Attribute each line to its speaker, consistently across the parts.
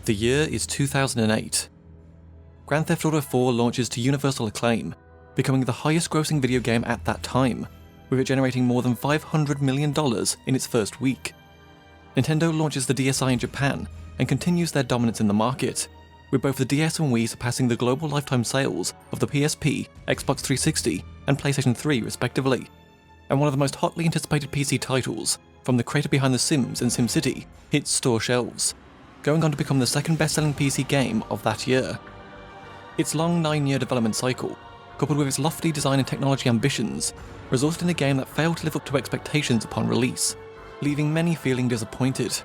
Speaker 1: The year is 2008. Grand Theft Auto 4 launches to universal acclaim, becoming the highest grossing video game at that time, with it generating more than $500 million in its first week. Nintendo launches the DSi in Japan and continues their dominance in the market, with both the DS and Wii surpassing the global lifetime sales of the PSP, Xbox 360, and PlayStation 3 respectively. And one of the most hotly anticipated PC titles, from the creator behind The Sims and SimCity, hits store shelves, going on to become the second best-selling PC game of that year. Its long 9-year development cycle, coupled with its lofty design and technology ambitions, resulted in a game that failed to live up to expectations upon release, leaving many feeling disappointed.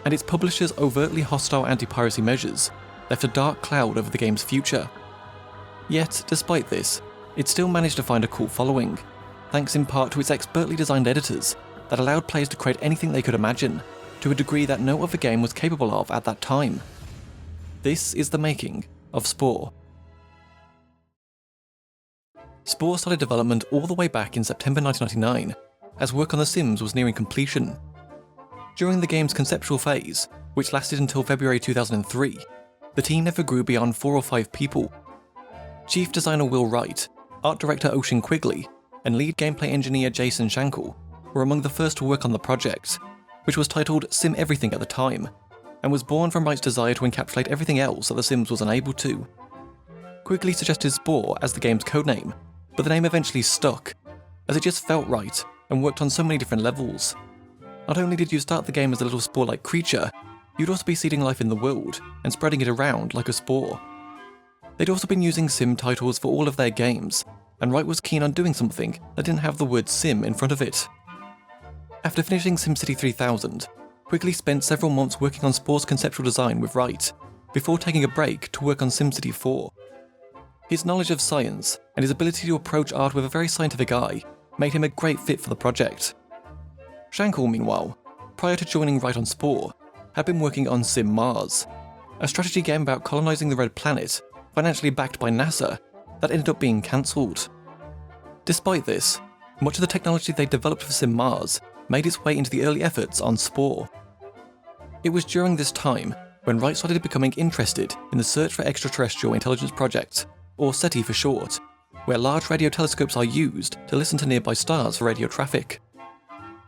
Speaker 1: And its publisher's overtly hostile anti-piracy measures left a dark cloud over the game's future. Yet, despite this, it still managed to find a cult following, thanks in part to its expertly designed editors that allowed players to create anything they could imagine, to a degree that no other game was capable of at that time. This is the making of Spore. Spore started development all the way back in September 1999, as work on The Sims was nearing completion. During the game's conceptual phase, which lasted until February 2003, the team never grew beyond 4 or 5 people. Chief designer Will Wright, art director Ocean Quigley, and lead gameplay engineer Jason Shankle were among the first to work on the project, which was titled Sim Everything at the time, and was born from Wright's desire to encapsulate everything else that The Sims was unable to. Quigley suggested Spore as the game's codename, but the name eventually stuck, as it just felt right and worked on so many different levels. Not only did you start the game as a little spore-like creature, you'd also be seeding life in the world and spreading it around like a spore. They'd also been using Sim titles for all of their games, and Wright was keen on doing something that didn't have the word Sim in front of it. After finishing SimCity 3000, Quigley spent several months working on Spore's conceptual design with Wright, before taking a break to work on SimCity 4. His knowledge of science and his ability to approach art with a very scientific eye made him a great fit for the project. Shankle, meanwhile, prior to joining Wright on Spore, had been working on Sim Mars, a strategy game about colonising the Red Planet, financially backed by NASA, that ended up being cancelled. Despite this, much of the technology they developed for Sim Mars made its way into the early efforts on Spore. It was during this time when Wright started becoming interested in the Search for Extraterrestrial Intelligence Project, or SETI for short, where large radio telescopes are used to listen to nearby stars for radio traffic.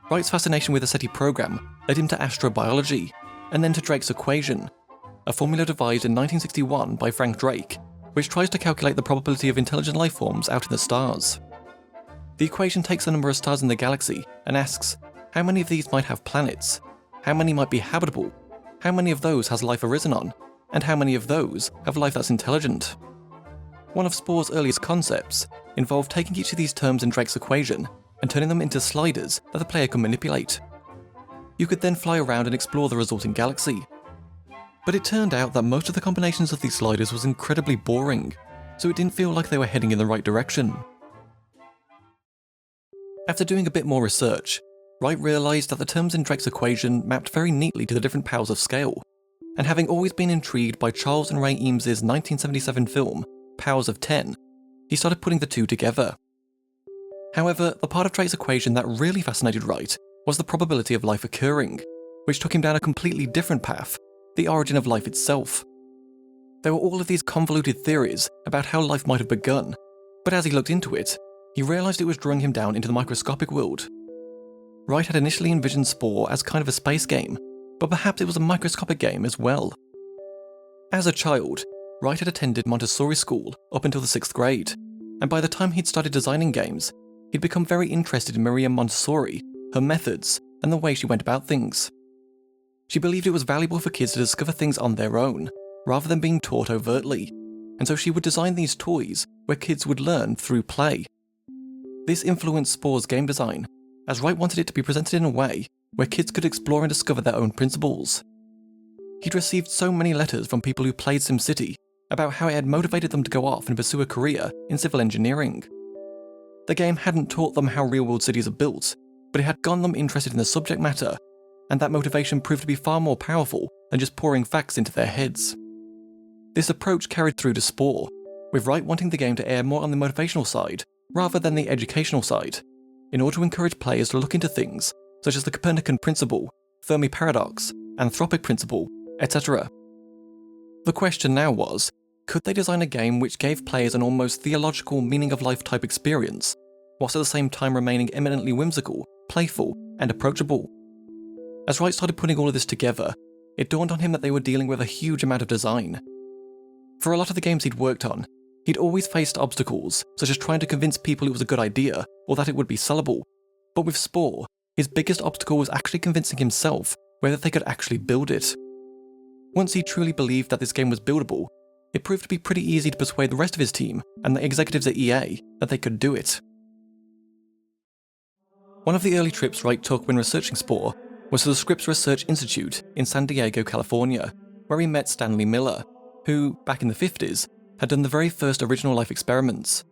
Speaker 1: Wright's fascination with the SETI program led him to astrobiology, and then to Drake's equation, a formula devised in 1961 by Frank Drake, which tries to calculate the probability of intelligent life forms out in the stars. The equation takes the number of stars in the galaxy and asks, how many of these might have planets? How many might be habitable? How many of those has life arisen on? And how many of those have life that's intelligent? One of Spore's earliest concepts involved taking each of these terms in Drake's equation and turning them into sliders that the player could manipulate. You could then fly around and explore the resulting galaxy. But it turned out that most of the combinations of these sliders was incredibly boring, so it didn't feel like they were heading in the right direction. After doing a bit more research, Wright realised that the terms in Drake's equation mapped very neatly to the different powers of scale, and having always been intrigued by Charles and Ray Eames's 1977 film, Powers of 10, he started putting the two together. However, the part of Drake's equation that really fascinated Wright was the probability of life occurring, which took him down a completely different path, the origin of life itself. There were all of these convoluted theories about how life might have begun, but as he looked into it, he realised it was drawing him down into the microscopic world. Wright had initially envisioned Spore as kind of a space game, but perhaps it was a microscopic game as well. As a child, Wright had attended Montessori school up until the 6th grade, and by the time he'd started designing games, he'd become very interested in Maria Montessori, her methods, and the way she went about things. She believed it was valuable for kids to discover things on their own, rather than being taught overtly, and so she would design these toys where kids would learn through play. This influenced Spore's game design, as Wright wanted it to be presented in a way where kids could explore and discover their own principles. He'd received so many letters from people who played SimCity about how it had motivated them to go off and pursue a career in civil engineering. The game hadn't taught them how real-world cities are built, but it had gotten them interested in the subject matter, and that motivation proved to be far more powerful than just pouring facts into their heads. This approach carried through to Spore, with Wright wanting the game to err more on the motivational side rather than the educational side, in order to encourage players to look into things such as the Copernican principle, Fermi paradox, anthropic principle, etc. The question now was, could they design a game which gave players an almost theological meaning-of-life type experience, whilst at the same time remaining eminently whimsical, playful, and approachable? As Wright started putting all of this together, it dawned on him that they were dealing with a huge amount of design. For a lot of the games he'd worked on, he'd always faced obstacles, such as trying to convince people it was a good idea or that it would be sellable. But with Spore, his biggest obstacle was actually convincing himself whether they could actually build it. Once he truly believed that this game was buildable, it proved to be pretty easy to persuade the rest of his team and the executives at EA that they could do it. One of the early trips Wright took when researching Spore was to the Scripps Research Institute in San Diego, California, where he met Stanley Miller, who, back in the 50s, had done the very first original life experiments,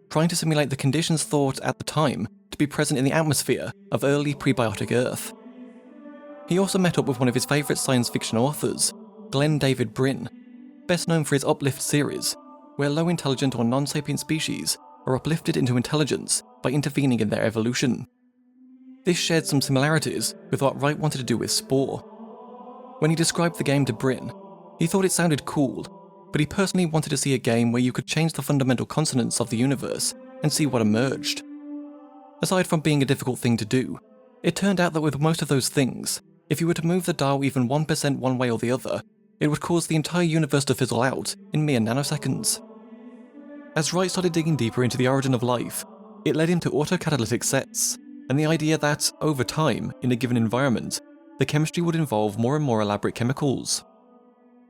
Speaker 1: trying to simulate the conditions thought at the time to be present in the atmosphere of early prebiotic Earth. He also met up with one of his favourite science fiction authors, Glenn David Brin, best known for his Uplift series, where low-intelligent or non-sapient species are uplifted into intelligence by intervening in their evolution. This shared some similarities with what Wright wanted to do with Spore. When he described the game to Brin, he thought it sounded cool, but he personally wanted to see a game where you could change the fundamental consonants of the universe and see what emerged. Aside from being a difficult thing to do, it turned out that with most of those things, if you were to move the dial even 1% one way or the other, it would cause the entire universe to fizzle out in mere nanoseconds. As Wright started digging deeper into the origin of life, it led him to autocatalytic sets, and the idea that, over time, in a given environment, the chemistry would involve more and more elaborate chemicals.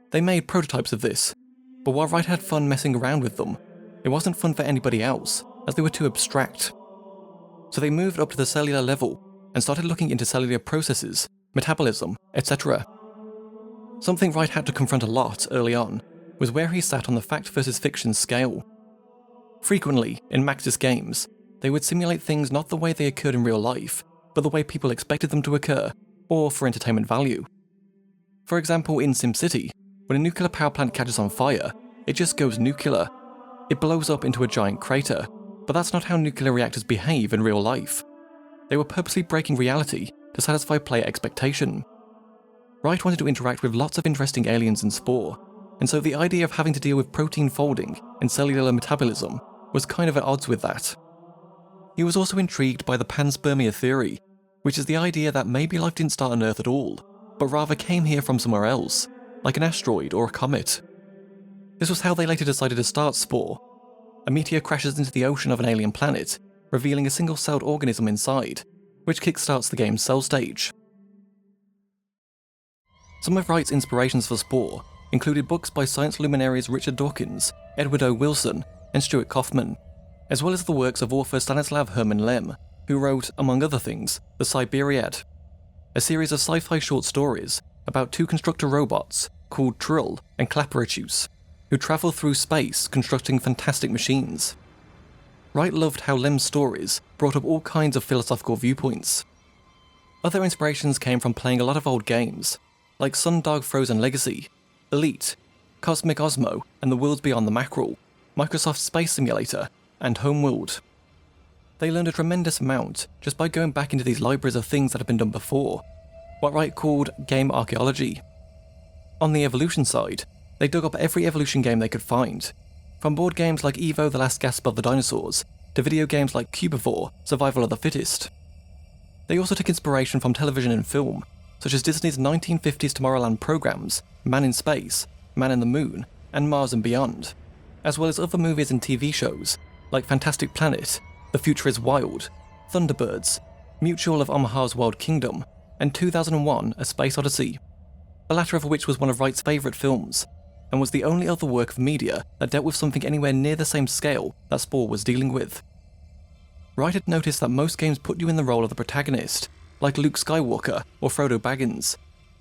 Speaker 1: They made prototypes of this, but while Wright had fun messing around with them, it wasn't fun for anybody else, as they were too abstract. So they moved up to the cellular level and started looking into cellular processes, metabolism, etc. Something Wright had to confront a lot early on was where he sat on the fact versus fiction scale. Frequently, in Maxis games, they would simulate things not the way they occurred in real life, but the way people expected them to occur, or for entertainment value. For example, in SimCity, when a nuclear power plant catches on fire, it just goes nuclear. It blows up into a giant crater, but that's not how nuclear reactors behave in real life. They were purposely breaking reality to satisfy player expectation. Wright wanted to interact with lots of interesting aliens in Spore, and so the idea of having to deal with protein folding and cellular metabolism was kind of at odds with that. He was also intrigued by the panspermia theory, which is the idea that maybe life didn't start on Earth at all, but rather came here from somewhere else, like an asteroid or a comet. This was how they later decided to start Spore. A meteor crashes into the ocean of an alien planet, revealing a single-celled organism inside, which kickstarts the game's cell stage. Some of Wright's inspirations for Spore included books by science luminaries Richard Dawkins, Edward O. Wilson, and Stuart Kauffman, as well as the works of author Stanislav Herman Lem, who wrote, among other things, The Siberiad, a series of sci-fi short stories about two constructor robots called Trill and Claperatus, who travel through space constructing fantastic machines. Wright loved how Lem's stories brought up all kinds of philosophical viewpoints. Other inspirations came from playing a lot of old games, like Sundog Frozen Legacy, Elite, Cosmic Osmo and The Worlds Beyond the Mackerel, Microsoft Space Simulator, and Homeworld. They learned a tremendous amount just by going back into these libraries of things that had been done before, what Wright called game archaeology. On the evolution side, they dug up every evolution game they could find, from board games like Evo The Last Gasp of the Dinosaurs, to video games like Cubivore, Survival of the Fittest. They also took inspiration from television and film, such as Disney's 1950s Tomorrowland programs, Man in Space, Man in the Moon, and Mars and Beyond, as well as other movies and TV shows, like Fantastic Planet, The Future is Wild, Thunderbirds, Mutual of Omaha's Wild Kingdom, and 2001 A Space Odyssey, the latter of which was one of Wright's favourite films, and was the only other work of media that dealt with something anywhere near the same scale that Spore was dealing with. Wright had noticed that most games put you in the role of the protagonist, like Luke Skywalker or Frodo Baggins,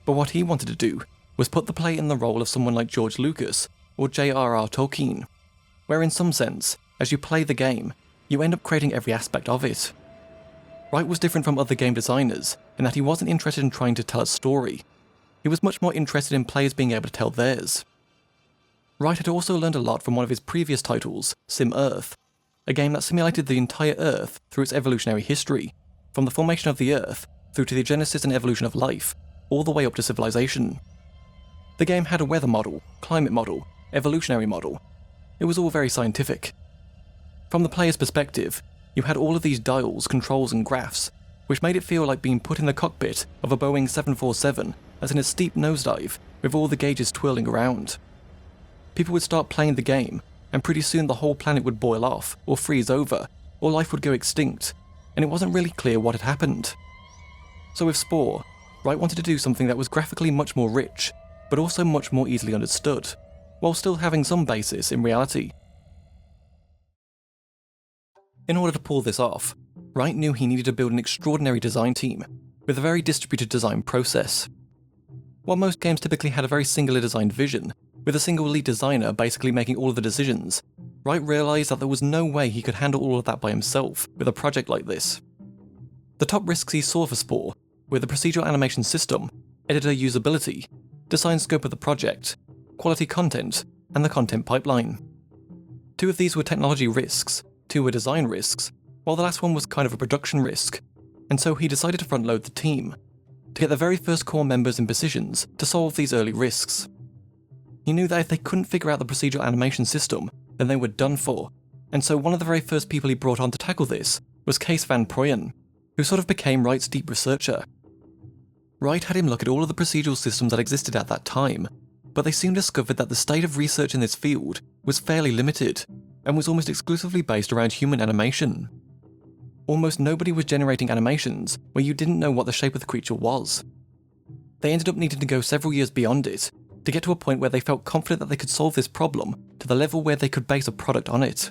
Speaker 1: but what he wanted to do was put the player in the role of someone like George Lucas or J.R.R. Tolkien, where in some sense, as you play the game, you end up creating every aspect of it. Wright was different from other game designers in that he wasn't interested in trying to tell a story. He was much more interested in players being able to tell theirs. Wright had also learned a lot from one of his previous titles, Sim Earth, a game that simulated the entire Earth through its evolutionary history, from the formation of the Earth through to the genesis and evolution of life, all the way up to civilization. The game had a weather model, climate model, evolutionary model. It was all very scientific. From the player's perspective, you had all of these dials, controls and graphs, which made it feel like being put in the cockpit of a Boeing 747 as in a steep nosedive with all the gauges twirling around. People would start playing the game, and pretty soon the whole planet would boil off, or freeze over, or life would go extinct, and it wasn't really clear what had happened. So with Spore, Wright wanted to do something that was graphically much more rich, but also much more easily understood, while still having some basis in reality. In order to pull this off, Wright knew he needed to build an extraordinary design team, with a very distributed design process. While most games typically had a very singular designed vision, with a single lead designer basically making all of the decisions, Wright realised that there was no way he could handle all of that by himself with a project like this. The top risks he saw for Spore were the procedural animation system, editor usability, design scope of the project, quality content, and the content pipeline. 2 of these were technology risks, 2 were design risks, while the last one was kind of a production risk, and so he decided to front-load the team, to get the very first core members in positions to solve these early risks. He knew that if they couldn't figure out the procedural animation system, then they were done for, and so one of the very first people he brought on to tackle this was Kees van Proyen, who sort of became Wright's deep researcher. Wright had him look at all of the procedural systems that existed at that time, but they soon discovered that the state of research in this field was fairly limited, and was almost exclusively based around human animation. Almost nobody was generating animations where you didn't know what the shape of the creature was. They ended up needing to go several years beyond it, to get to a point where they felt confident that they could solve this problem to the level where they could base a product on it.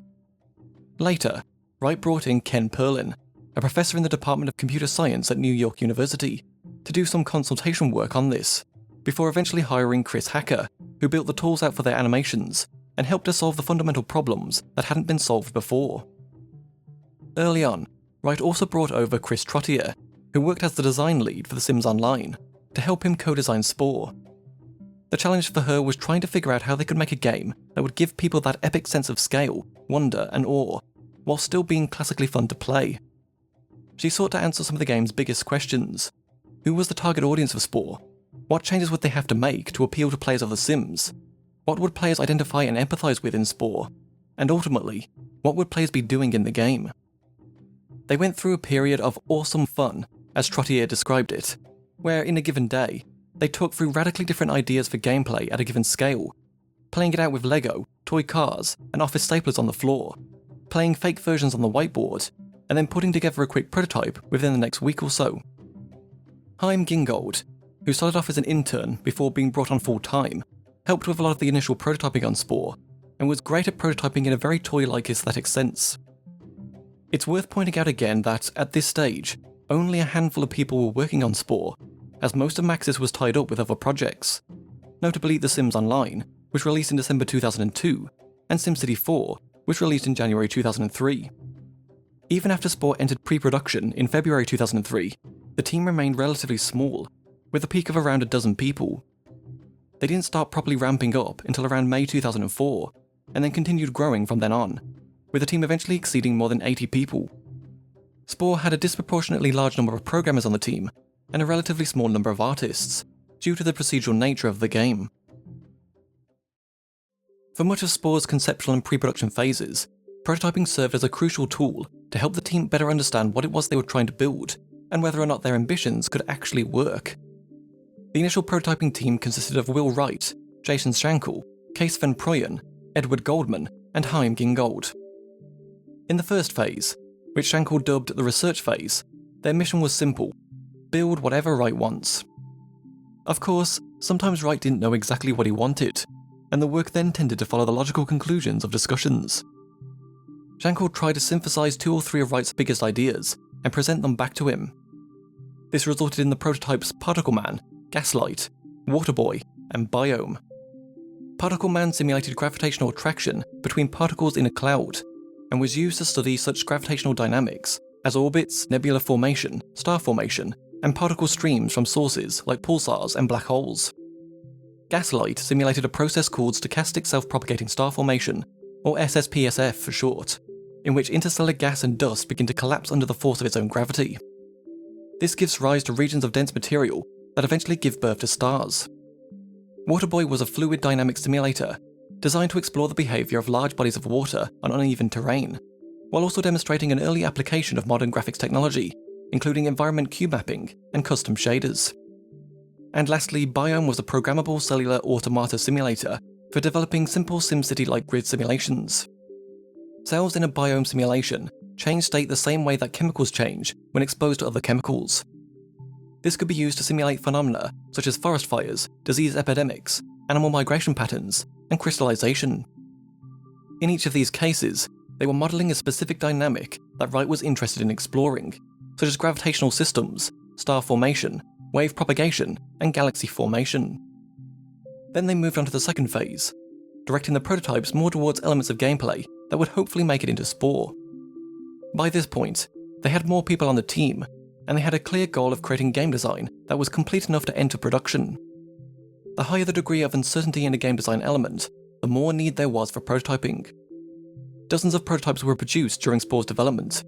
Speaker 1: Later, Wright brought in Ken Perlin, a professor in the Department of Computer Science at New York University, to do some consultation work on this, before eventually hiring Chris Hacker, who built the tools out for their animations, and helped to solve the fundamental problems that hadn't been solved before. Early on, Wright also brought over Chris Trottier, who worked as the design lead for The Sims Online, to help him co-design Spore. The challenge for her was trying to figure out how they could make a game that would give people that epic sense of scale, wonder, and awe, while still being classically fun to play. She sought to answer some of the game's biggest questions. Who was the target audience of Spore? What changes would they have to make to appeal to players of The Sims? What would players identify and empathise with in Spore? And ultimately, what would players be doing in the game? They went through a period of awesome fun, as Trottier described it, where in a given day, they talked through radically different ideas for gameplay at a given scale, playing it out with Lego, toy cars, and office staplers on the floor, playing fake versions on the whiteboard, and then putting together a quick prototype within the next week or so. Chaim Gingold, who started off as an intern before being brought on full-time, helped with a lot of the initial prototyping on Spore, and was great at prototyping in a very toy-like aesthetic sense. It's worth pointing out again that, at this stage, only a handful of people were working on Spore, as most of Maxis was tied up with other projects, notably The Sims Online, which released in December 2002, and SimCity 4, which released in January 2003. Even after Spore entered pre-production in February 2003, the team remained relatively small, with a peak of around a dozen people. They didn't start properly ramping up until around May 2004, and then continued growing from then on, with the team eventually exceeding more than 80 people. Spore had a disproportionately large number of programmers on the team, and a relatively small number of artists, due to the procedural nature of the game. For much of Spore's conceptual and pre-production phases, prototyping served as a crucial tool to help the team better understand what it was they were trying to build, and whether or not their ambitions could actually work. The initial prototyping team consisted of Will Wright, Jason Schankel, Kees van Proyen, Edward Goldman, and Chaim Gingold. In the first phase, which Schankel dubbed the research phase, their mission was simple: build whatever Wright wants. Of course, sometimes Wright didn't know exactly what he wanted, and the work then tended to follow the logical conclusions of discussions. Schankel tried to synthesize 2 or 3 of Wright's biggest ideas and present them back to him. This resulted in the prototypes Particle Man, Gaslight, Waterboy, and Biome. Particle Man simulated gravitational attraction between particles in a cloud, and was used to study such gravitational dynamics as orbits, nebula formation, star formation, and particle streams from sources like pulsars and black holes. Gaslight simulated a process called stochastic self-propagating star formation, or SSPSF for short, in which interstellar gas and dust begin to collapse under the force of its own gravity. This gives rise to regions of dense material that eventually give birth to stars. Waterboy was a fluid dynamic simulator designed to explore the behaviour of large bodies of water on uneven terrain, while also demonstrating an early application of modern graphics technology, including environment cube mapping and custom shaders. And lastly, Biome was a programmable cellular automata simulator for developing simple SimCity-like grid simulations. Cells in a biome simulation change state the same way that chemicals change when exposed to other chemicals. This could be used to simulate phenomena such as forest fires, disease epidemics, animal migration patterns, and crystallization. In each of these cases, they were modelling a specific dynamic that Wright was interested in exploring, such as gravitational systems, star formation, wave propagation, and galaxy formation. Then they moved on to the second phase, directing the prototypes more towards elements of gameplay that would hopefully make it into Spore. By this point, they had more people on the team, and they had a clear goal of creating game design that was complete enough to enter production. The higher the degree of uncertainty in a game design element, the more need there was for prototyping. Dozens of prototypes were produced during Spore's development,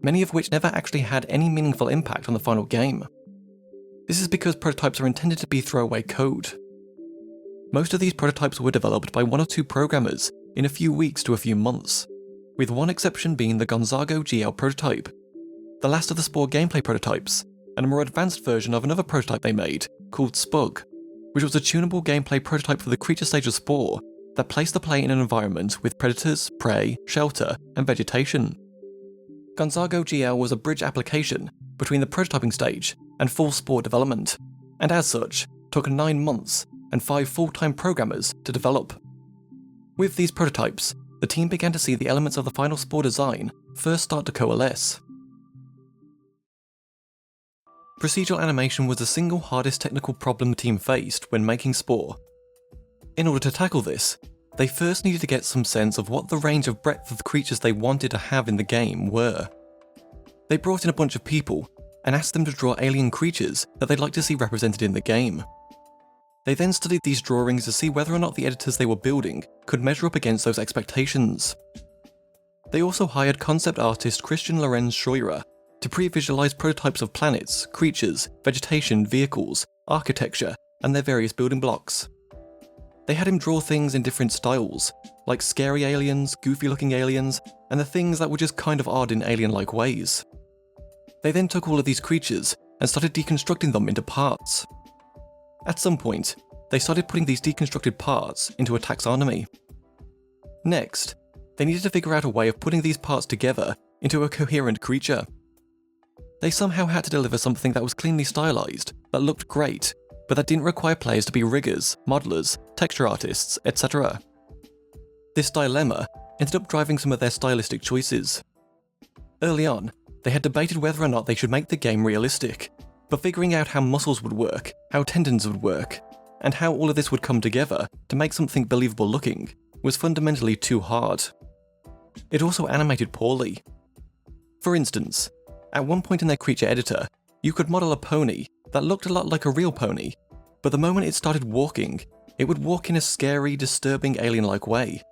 Speaker 1: many of which never actually had any meaningful impact on the final game. This is because prototypes are intended to be throwaway code. Most of these prototypes were developed by one or two programmers in a few weeks to a few months, with one exception being the Gonzago GL prototype, the last of the Spore gameplay prototypes, and a more advanced version of another prototype they made, called Spug, which was a tunable gameplay prototype for the creature stage of Spore that placed the player in an environment with predators, prey, shelter, and vegetation. Gonzago GL was a bridge application between the prototyping stage and full Spore development, and as such, took 9 months and 5 full-time programmers to develop. With these prototypes, the team began to see the elements of the final Spore design first start to coalesce. Procedural animation was the single hardest technical problem the team faced when making Spore. In order to tackle this, they first needed to get some sense of what the range of breadth of the creatures they wanted to have in the game were. They brought in a bunch of people and asked them to draw alien creatures that they'd like to see represented in the game. They then studied these drawings to see whether or not the editors they were building could measure up against those expectations. They also hired concept artist Christian Lorenz Scheurer to pre-visualize prototypes of planets, creatures, vegetation, vehicles, architecture, and their various building blocks. They had him draw things in different styles, like scary aliens, goofy-looking aliens, and the things that were just kind of odd in alien-like ways. They then took all of these creatures and started deconstructing them into parts. At some point, they started putting these deconstructed parts into a taxonomy. Next, they needed to figure out a way of putting these parts together into a coherent creature. They somehow had to deliver something that was cleanly stylized, that looked great, but that didn't require players to be riggers, modelers, texture artists, etc. This dilemma ended up driving some of their stylistic choices. Early on, they had debated whether or not they should make the game realistic, but figuring out how muscles would work, how tendons would work, and how all of this would come together to make something believable looking was fundamentally too hard. It also animated poorly. For instance, at one point in their creature editor, you could model a pony that looked a lot like a real pony, but the moment it started walking, it would walk in a scary, disturbing alien-like way.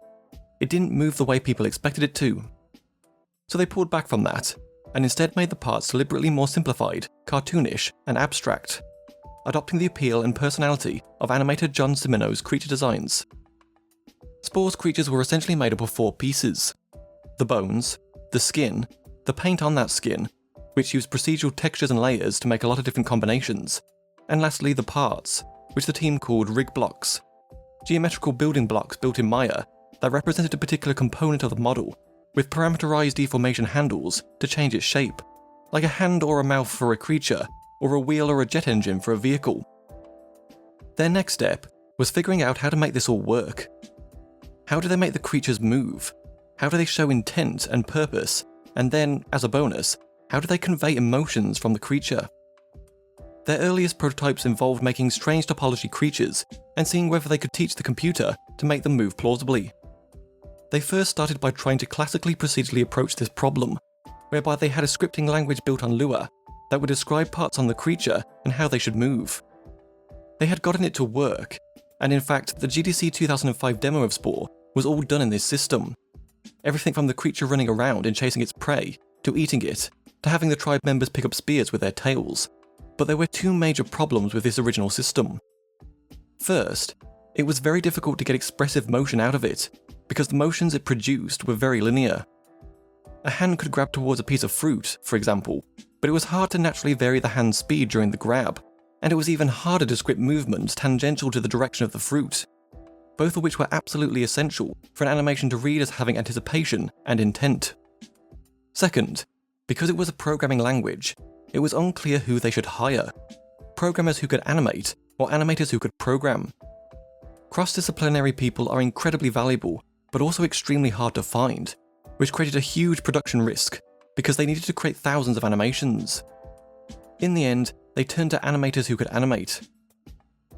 Speaker 1: It didn't move the way people expected it to. So they pulled back from that, and instead made the parts deliberately more simplified, cartoonish, and abstract, adopting the appeal and personality of animator John Cimino's creature designs. Spore's creatures were essentially made up of 4 pieces: the bones, the skin, the paint on that skin, which used procedural textures and layers to make a lot of different combinations, and lastly the parts, which the team called rig blocks, geometrical building blocks built in Maya that represented a particular component of the model, with parameterized deformation handles to change its shape, like a hand or a mouth for a creature, or a wheel or a jet engine for a vehicle. Their next step was figuring out how to make this all work. How do they make the creatures move? How do they show intent and purpose? And then, as a bonus, how do they convey emotions from the creature? Their earliest prototypes involved making strange topology creatures and seeing whether they could teach the computer to make them move plausibly. They first started by trying to classically procedurally approach this problem, whereby they had a scripting language built on Lua that would describe parts on the creature and how they should move. They had gotten it to work, and in fact the GDC 2005 demo of Spore was all done in this system. Everything from the creature running around and chasing its prey, to eating it, to having the tribe members pick up spears with their tails. But there were 2 major problems with this original system. First, It was very difficult to get expressive motion out of it, because the motions it produced were very linear. A hand could grab towards a piece of fruit, for example, but it was hard to naturally vary the hand's speed during the grab, and it was even harder to script movements tangential to the direction of the fruit, both of which were absolutely essential for an animation to read as having anticipation and intent. Second, because it was a programming language, it was unclear who they should hire: programmers who could animate, or animators who could program. Cross-disciplinary people are incredibly valuable, but also extremely hard to find, which created a huge production risk, because they needed to create thousands of animations. In the end, they turned to animators who could animate.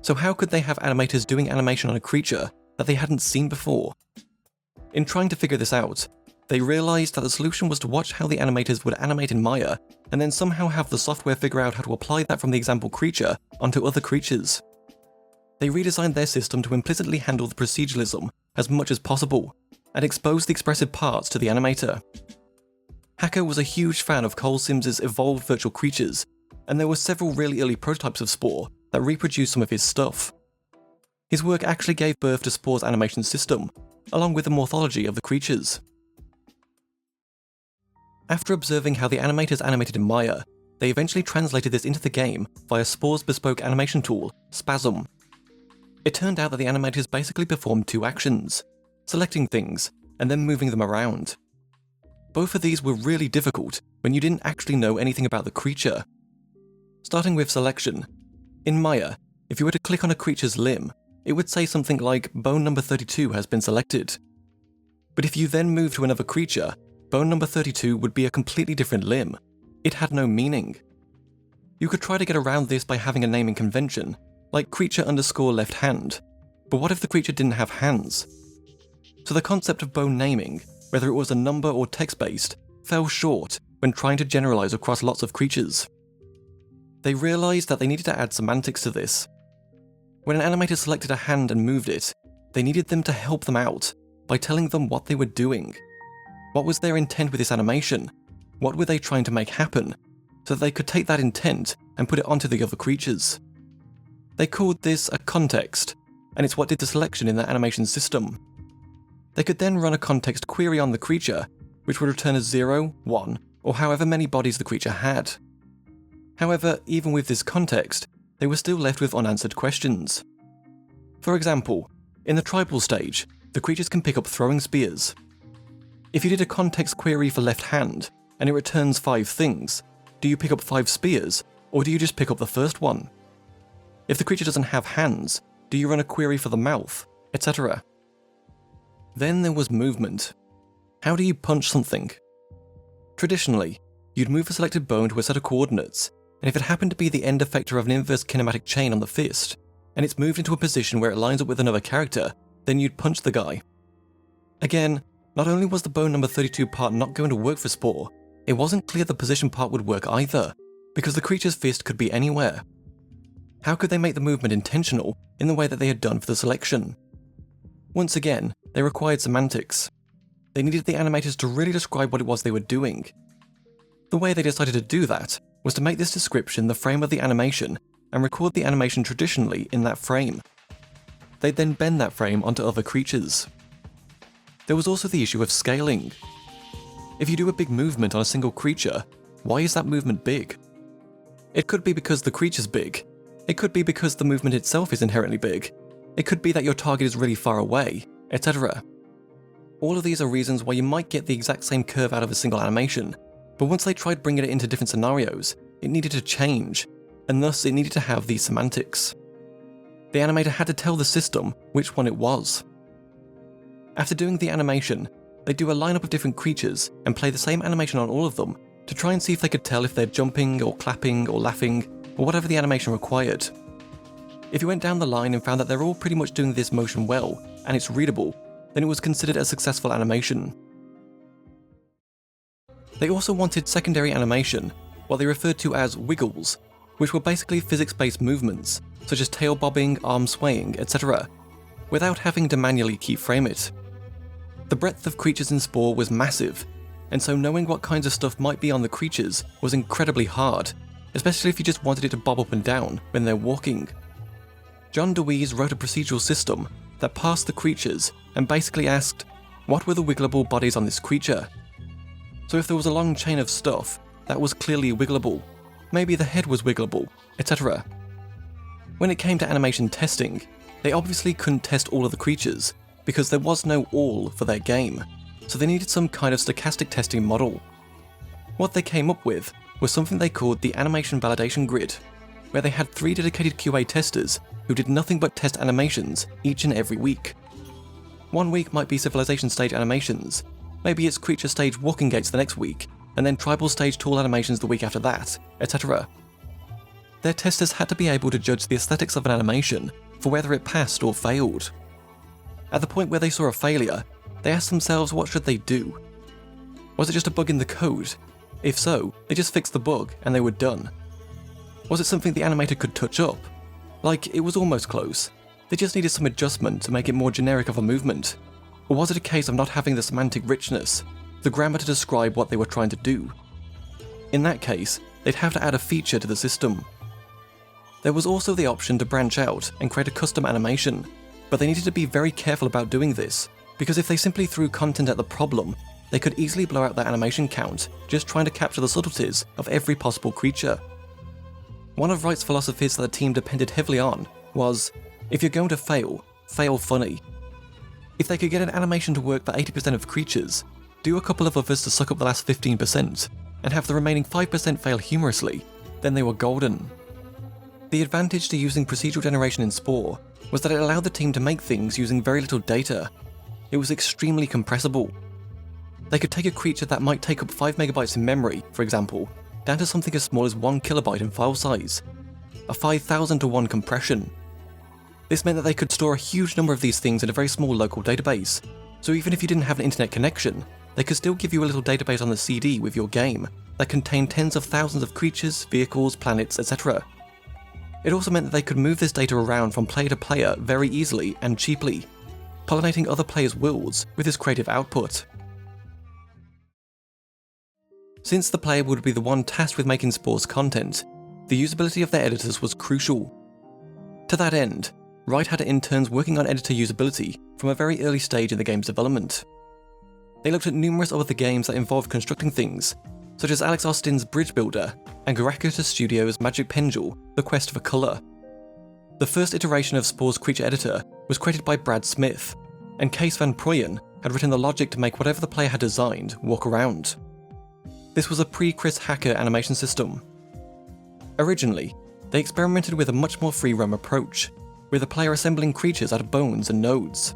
Speaker 1: So how could they have animators doing animation on a creature that they hadn't seen before? In trying to figure this out, they realized that the solution was to watch how the animators would animate in Maya, and then somehow have the software figure out how to apply that from the example creature onto other creatures. They redesigned their system to implicitly handle the proceduralism as much as possible, and expose the expressive parts to the animator. Hacker was a huge fan of Cole Sims's evolved virtual creatures, and there were several really early prototypes of Spore that reproduced some of his stuff. His work actually gave birth to Spore's animation system, along with the morphology of the creatures. After observing how the animators animated in Maya, they eventually translated this into the game via Spore's bespoke animation tool, Spasm. It turned out that the animators basically performed two actions: selecting things, and then moving them around. Both of these were really difficult when you didn't actually know anything about the creature. Starting with selection. In Maya, if you were to click on a creature's limb, it would say something like bone number 32 has been selected. But if you then move to another creature, bone number 32 would be a completely different limb. It had no meaning. You could try to get around this by having a naming convention, like creature_left hand, but what if the creature didn't have hands? So the concept of bone naming, whether it was a number or text-based, fell short when trying to generalize across lots of creatures. They realized that they needed to add semantics to this. When an animator selected a hand and moved it, they needed them to help them out by telling them what they were doing. What was their intent with this animation? What were they trying to make happen? So that they could take that intent and put it onto the other creatures. They called this a context, and it's what did the selection in their animation system. They could then run a context query on the creature, which would return a 0, 1, or however many bodies the creature had. However, even with this context, they were still left with unanswered questions. For example, in the tribal stage, the creatures can pick up throwing spears. If you did a context query for left hand, and it returns 5 things, do you pick up 5 spears, or do you just pick up the first one? If the creature doesn't have hands, do you run a query for the mouth, etc.? Then there was movement. How do you punch something? Traditionally, you'd move a selected bone to a set of coordinates, and if it happened to be the end effector of an inverse kinematic chain on the fist, and it's moved into a position where it lines up with another character, then you'd punch the guy. Again, not only was the bone number 32 part not going to work for Spore, it wasn't clear the position part would work either, because the creature's fist could be anywhere. How could they make the movement intentional in the way that they had done for the selection? Once again, they required semantics. They needed the animators to really describe what it was they were doing. The way they decided to do that was to make this description the frame of the animation and record the animation traditionally in that frame. They'd then bend that frame onto other creatures. There was also the issue of scaling. If you do a big movement on a single creature, why is that movement big? It could be because the creature's big. It could be because the movement itself is inherently big. It could be that your target is really far away, etc. All of these are reasons why you might get the exact same curve out of a single animation, but once they tried bringing it into different scenarios, it needed to change, and thus it needed to have these semantics. The animator had to tell the system which one it was. After doing the animation, they do a lineup of different creatures and play the same animation on all of them to try and see if they could tell if they're jumping or clapping or laughing or whatever the animation required. If you went down the line and found that they're all pretty much doing this motion well and it's readable, then it was considered a successful animation. They also wanted secondary animation, what they referred to as wiggles, which were basically physics-based movements, such as tail bobbing, arm swaying, etc., without having to manually keyframe it. The breadth of creatures in Spore was massive, and so knowing what kinds of stuff might be on the creatures was incredibly hard, especially if you just wanted it to bob up and down when they're walking. John Dewey's wrote a procedural system that parsed the creatures and basically asked, what were the wiggleable bodies on this creature? So if there was a long chain of stuff that was clearly wiggleable, maybe the head was wiggleable, etc. When it came to animation testing, they obviously couldn't test all of the creatures because there was no all for their game, so they needed some kind of stochastic testing model. What they came up with was something they called the Animation Validation Grid, where they had 3 dedicated QA testers who did nothing but test animations each and every week. One week might be civilization stage animations, maybe it's creature stage walking gates the next week, and then tribal stage tool animations the week after that, etc. Their testers had to be able to judge the aesthetics of an animation for whether it passed or failed. At the point where they saw a failure, they asked themselves what should they do. Was it just a bug in the code? If so, they just fixed the bug and they were done. Was it something the animator could touch up? Like, it was almost close. They just needed some adjustment to make it more generic of a movement. Or was it a case of not having the semantic richness, the grammar to describe what they were trying to do? In that case, they'd have to add a feature to the system. There was also the option to branch out and create a custom animation, but they needed to be very careful about doing this, because if they simply threw content at the problem, they could easily blow out their animation count just trying to capture the subtleties of every possible creature. One of Wright's philosophies that the team depended heavily on was, if you're going to fail, fail funny. If they could get an animation to work for 80% of creatures, do a couple of others to suck up the last 15%, and have the remaining 5% fail humorously, then they were golden. The advantage to using procedural generation in Spore was that it allowed the team to make things using very little data. It was extremely compressible. They could take a creature that might take up 5 megabytes in memory, for example, down to something as small as 1 kilobyte in file size. A 5,000 to 1 compression. This meant that they could store a huge number of these things in a very small local database, so even if you didn't have an internet connection, they could still give you a little database on the CD with your game that contained tens of thousands of creatures, vehicles, planets, etc. It also meant that they could move this data around from player to player very easily and cheaply, pollinating other players' worlds with this creative output. Since the player would be the one tasked with making Spore's content, the usability of their editors was crucial. To that end, Wright had interns working on editor usability from a very early stage in the game's development. They looked at numerous other games that involved constructing things, such as Alex Austin's Bridge Builder and Garakata Studios' Magic Pendule, The Quest for Colour. The first iteration of Spore's creature editor was created by Brad Smith, and Kees van Proyen had written the logic to make whatever the player had designed walk around. This was a pre-Chris Hacker animation system. Originally, they experimented with a much more free-roam approach, with the player assembling creatures out of bones and nodes.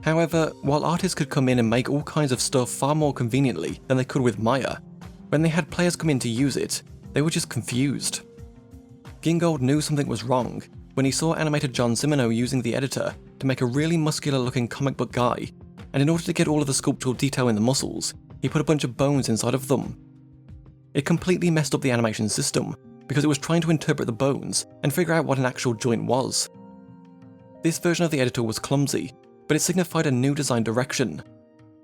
Speaker 1: However, while artists could come in and make all kinds of stuff far more conveniently than they could with Maya, when they had players come in to use it, they were just confused. Gingold knew something was wrong when he saw animator John Cimino using the editor to make a really muscular-looking comic book guy, and in order to get all of the sculptural detail in the muscles, he put a bunch of bones inside of them. It completely messed up the animation system, because it was trying to interpret the bones and figure out what an actual joint was. This version of the editor was clumsy, but it signified a new design direction.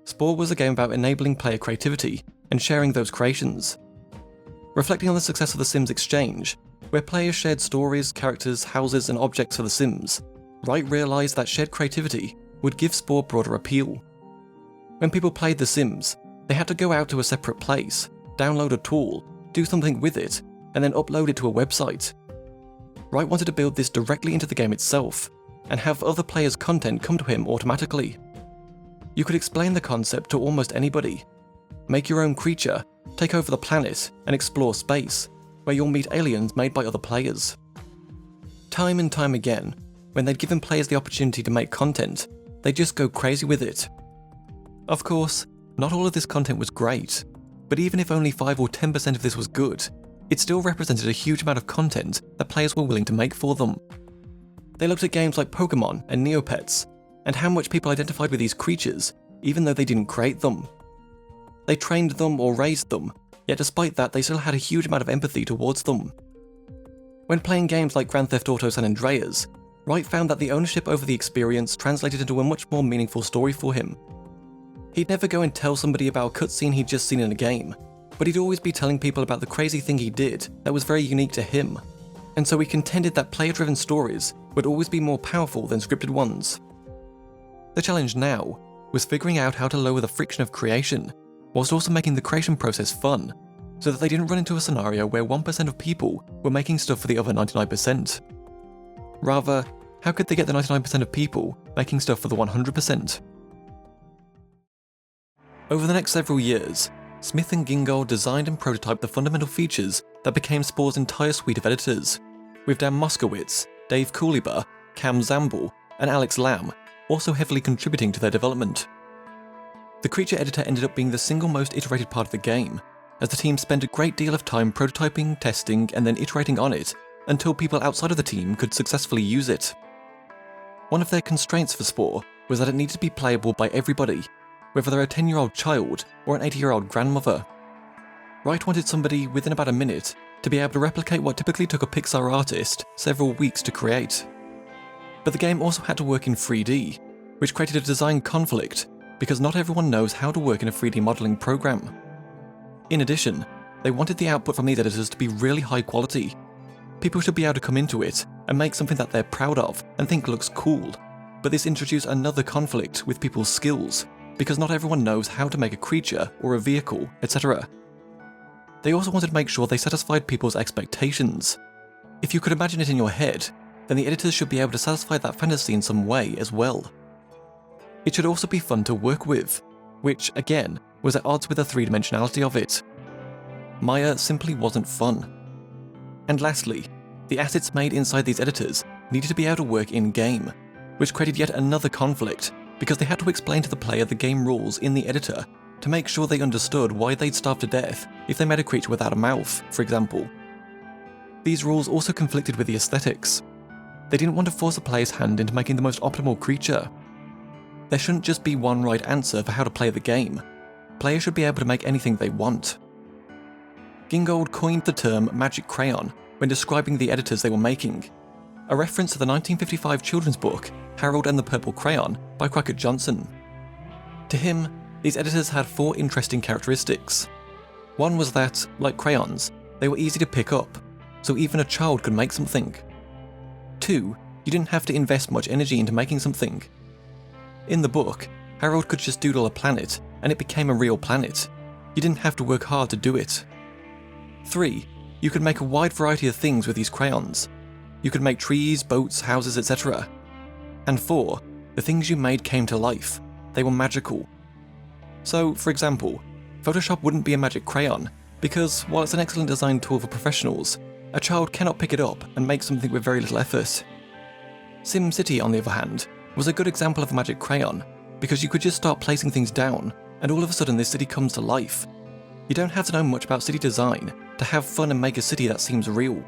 Speaker 1: Spore was a game about enabling player creativity and sharing those creations. Reflecting on the success of The Sims Exchange, where players shared stories, characters, houses, and objects for The Sims, Wright realised that shared creativity would give Spore broader appeal. When people played The Sims, they had to go out to a separate place, download a tool, do something with it, and then upload it to a website. Wright wanted to build this directly into the game itself, and have other players' content come to him automatically. You could explain the concept to almost anybody. Make your own creature, take over the planet, and explore space, where you'll meet aliens made by other players. Time and time again, when they'd given players the opportunity to make content, they'd just go crazy with it. Of course, not all of this content was great, but even if only 5 or 10% of this was good, it still represented a huge amount of content that players were willing to make for them. They looked at games like Pokemon and Neopets, and how much people identified with these creatures, even though they didn't create them. They trained them or raised them, yet despite that they still had a huge amount of empathy towards them. When playing games like Grand Theft Auto San Andreas, Wright found that the ownership over the experience translated into a much more meaningful story for him. He'd never go and tell somebody about a cutscene he'd just seen in a game, but he'd always be telling people about the crazy thing he did that was very unique to him. And so he contended that player-driven stories would always be more powerful than scripted ones. The challenge now was figuring out how to lower the friction of creation, whilst also making the creation process fun, so that they didn't run into a scenario where 1% of people were making stuff for the other 99%. Rather, how could they get the 99% of people making stuff for the 100%? Over the next several years, Smith and Gingold designed and prototyped the fundamental features that became Spore's entire suite of editors, with Dan Moskowitz, Dave Kuliber, Cam Zamble, and Alex Lamb also heavily contributing to their development. The creature editor ended up being the single most iterated part of the game, as the team spent a great deal of time prototyping, testing, and then iterating on it until people outside of the team could successfully use it. One of their constraints for Spore was that it needed to be playable by everybody, whether they're a 10-year-old child or an 80-year-old grandmother. Wright wanted somebody within about a minute to be able to replicate what typically took a Pixar artist several weeks to create. But the game also had to work in 3D, which created a design conflict because not everyone knows how to work in a 3D modeling program. In addition, they wanted the output from these editors to be really high quality. People should be able to come into it and make something that they're proud of and think looks cool, but this introduced another conflict with people's skills, because not everyone knows how to make a creature or a vehicle, etc. They also wanted to make sure they satisfied people's expectations. If you could imagine it in your head, then the editors should be able to satisfy that fantasy in some way as well. It should also be fun to work with, which, again, was at odds with the three-dimensionality of it. Maya simply wasn't fun. And lastly, the assets made inside these editors needed to be able to work in-game, which created yet another conflict, because they had to explain to the player the game rules in the editor to make sure they understood why they'd starve to death if they made a creature without a mouth, for example. These rules also conflicted with the aesthetics. They didn't want to force a player's hand into making the most optimal creature. There shouldn't just be one right answer for how to play the game. Players should be able to make anything they want. Gingold coined the term magic crayon when describing the editors they were making, a reference to the 1955 children's book Harold and the Purple Crayon by Crockett Johnson. To him, these editors had 4 interesting characteristics. One was that, like crayons, they were easy to pick up, so even a child could make something. 2, you didn't have to invest much energy into making something. In the book, Harold could just doodle a planet, and it became a real planet. You didn't have to work hard to do it. 3, you could make a wide variety of things with these crayons. You could make trees, boats, houses, etc. And 4, the things you made came to life. They were magical. So, for example, Photoshop wouldn't be a magic crayon, because while it's an excellent design tool for professionals, a child cannot pick it up and make something with very little effort. SimCity, on the other hand, was a good example of a magic crayon, because you could just start placing things down, and all of a sudden this city comes to life. You don't have to know much about city design to have fun and make a city that seems real.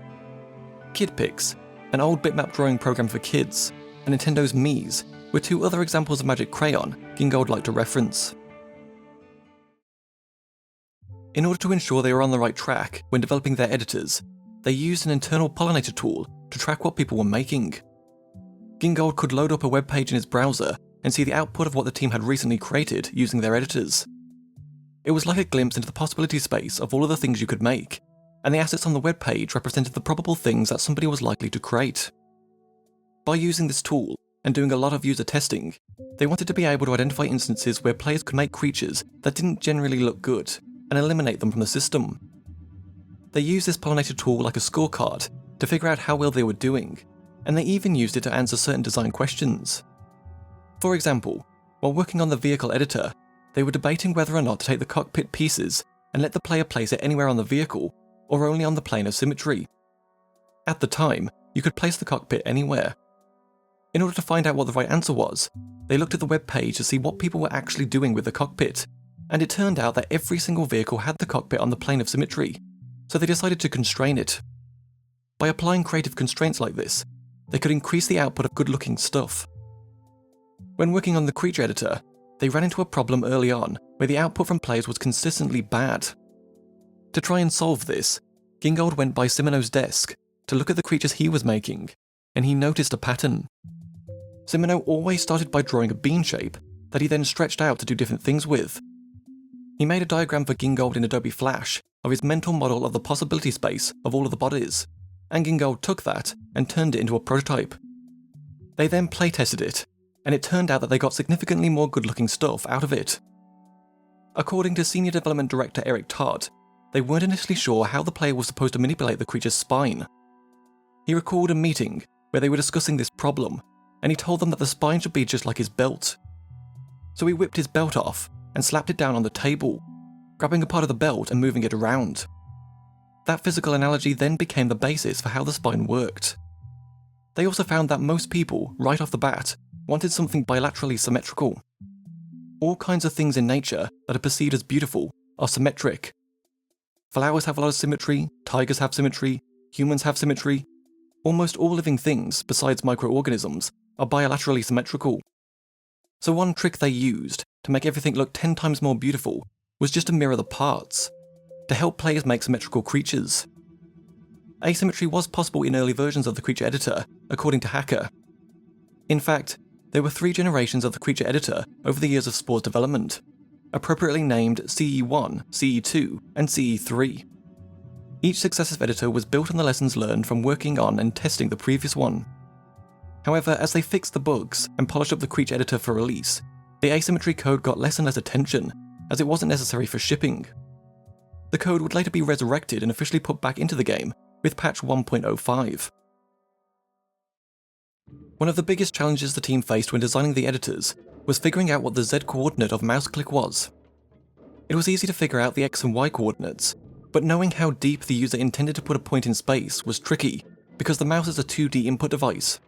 Speaker 1: KidPix, an old bitmap drawing program for kids, and Nintendo's Mies were 2 other examples of magic crayon Gingold liked to reference. In order to ensure they were on the right track when developing their editors, they used an internal pollinator tool to track what people were making. Gingold could load up a web page in his browser and see the output of what the team had recently created using their editors. It was like a glimpse into the possibility space of all of the things you could make, and the assets on the web page represented the probable things that somebody was likely to create. By using this tool, and doing a lot of user testing, they wanted to be able to identify instances where players could make creatures that didn't generally look good, and eliminate them from the system. They used this pollinator tool like a scorecard to figure out how well they were doing, and they even used it to answer certain design questions. For example, while working on the vehicle editor, they were debating whether or not to take the cockpit pieces and let the player place it anywhere on the vehicle, or only on the plane of symmetry. At the time, you could place the cockpit anywhere. In order to find out what the right answer was, they looked at the web page to see what people were actually doing with the cockpit, and it turned out that every single vehicle had the cockpit on the plane of symmetry, so they decided to constrain it. By applying creative constraints like this, they could increase the output of good-looking stuff. When working on the creature editor, they ran into a problem early on where the output from players was consistently bad. To try and solve this, Gingold went by Simino's desk to look at the creatures he was making, and he noticed a pattern. Simino always started by drawing a bean shape that he then stretched out to do different things with. He made a diagram for Gingold in Adobe Flash of his mental model of the possibility space of all of the bodies, and Gingold took that and turned it into a prototype. They then playtested it, and it turned out that they got significantly more good-looking stuff out of it. According to Senior Development Director Eric Todd, they weren't initially sure how the player was supposed to manipulate the creature's spine. He recalled a meeting where they were discussing this problem, and he told them that the spine should be just like his belt. So he whipped his belt off and slapped it down on the table, grabbing a part of the belt and moving it around. That physical analogy then became the basis for how the spine worked. They also found that most people, right off the bat, wanted something bilaterally symmetrical. All kinds of things in nature that are perceived as beautiful are symmetric. Flowers have a lot of symmetry, tigers have symmetry, humans have symmetry. Almost all living things, besides microorganisms, are bilaterally symmetrical. So one trick they used to make everything look 10 times more beautiful was just to mirror the parts, to help players make symmetrical creatures. Asymmetry was possible in early versions of the creature editor, according to Hacker. In fact, there were 3 generations of the creature editor over the years of Spore's development, appropriately named CE1, CE2, and CE3. Each successive editor was built on the lessons learned from working on and testing the previous one. However, as they fixed the bugs and polished up the creature editor for release, the asymmetry code got less and less attention, as it wasn't necessary for shipping. The code would later be resurrected and officially put back into the game with patch 1.05. One of the biggest challenges the team faced when designing the editors was figuring out what the Z coordinate of mouse click was. It was easy to figure out the X and Y coordinates, but knowing how deep the user intended to put a point in space was tricky, because the mouse is a 2D input device.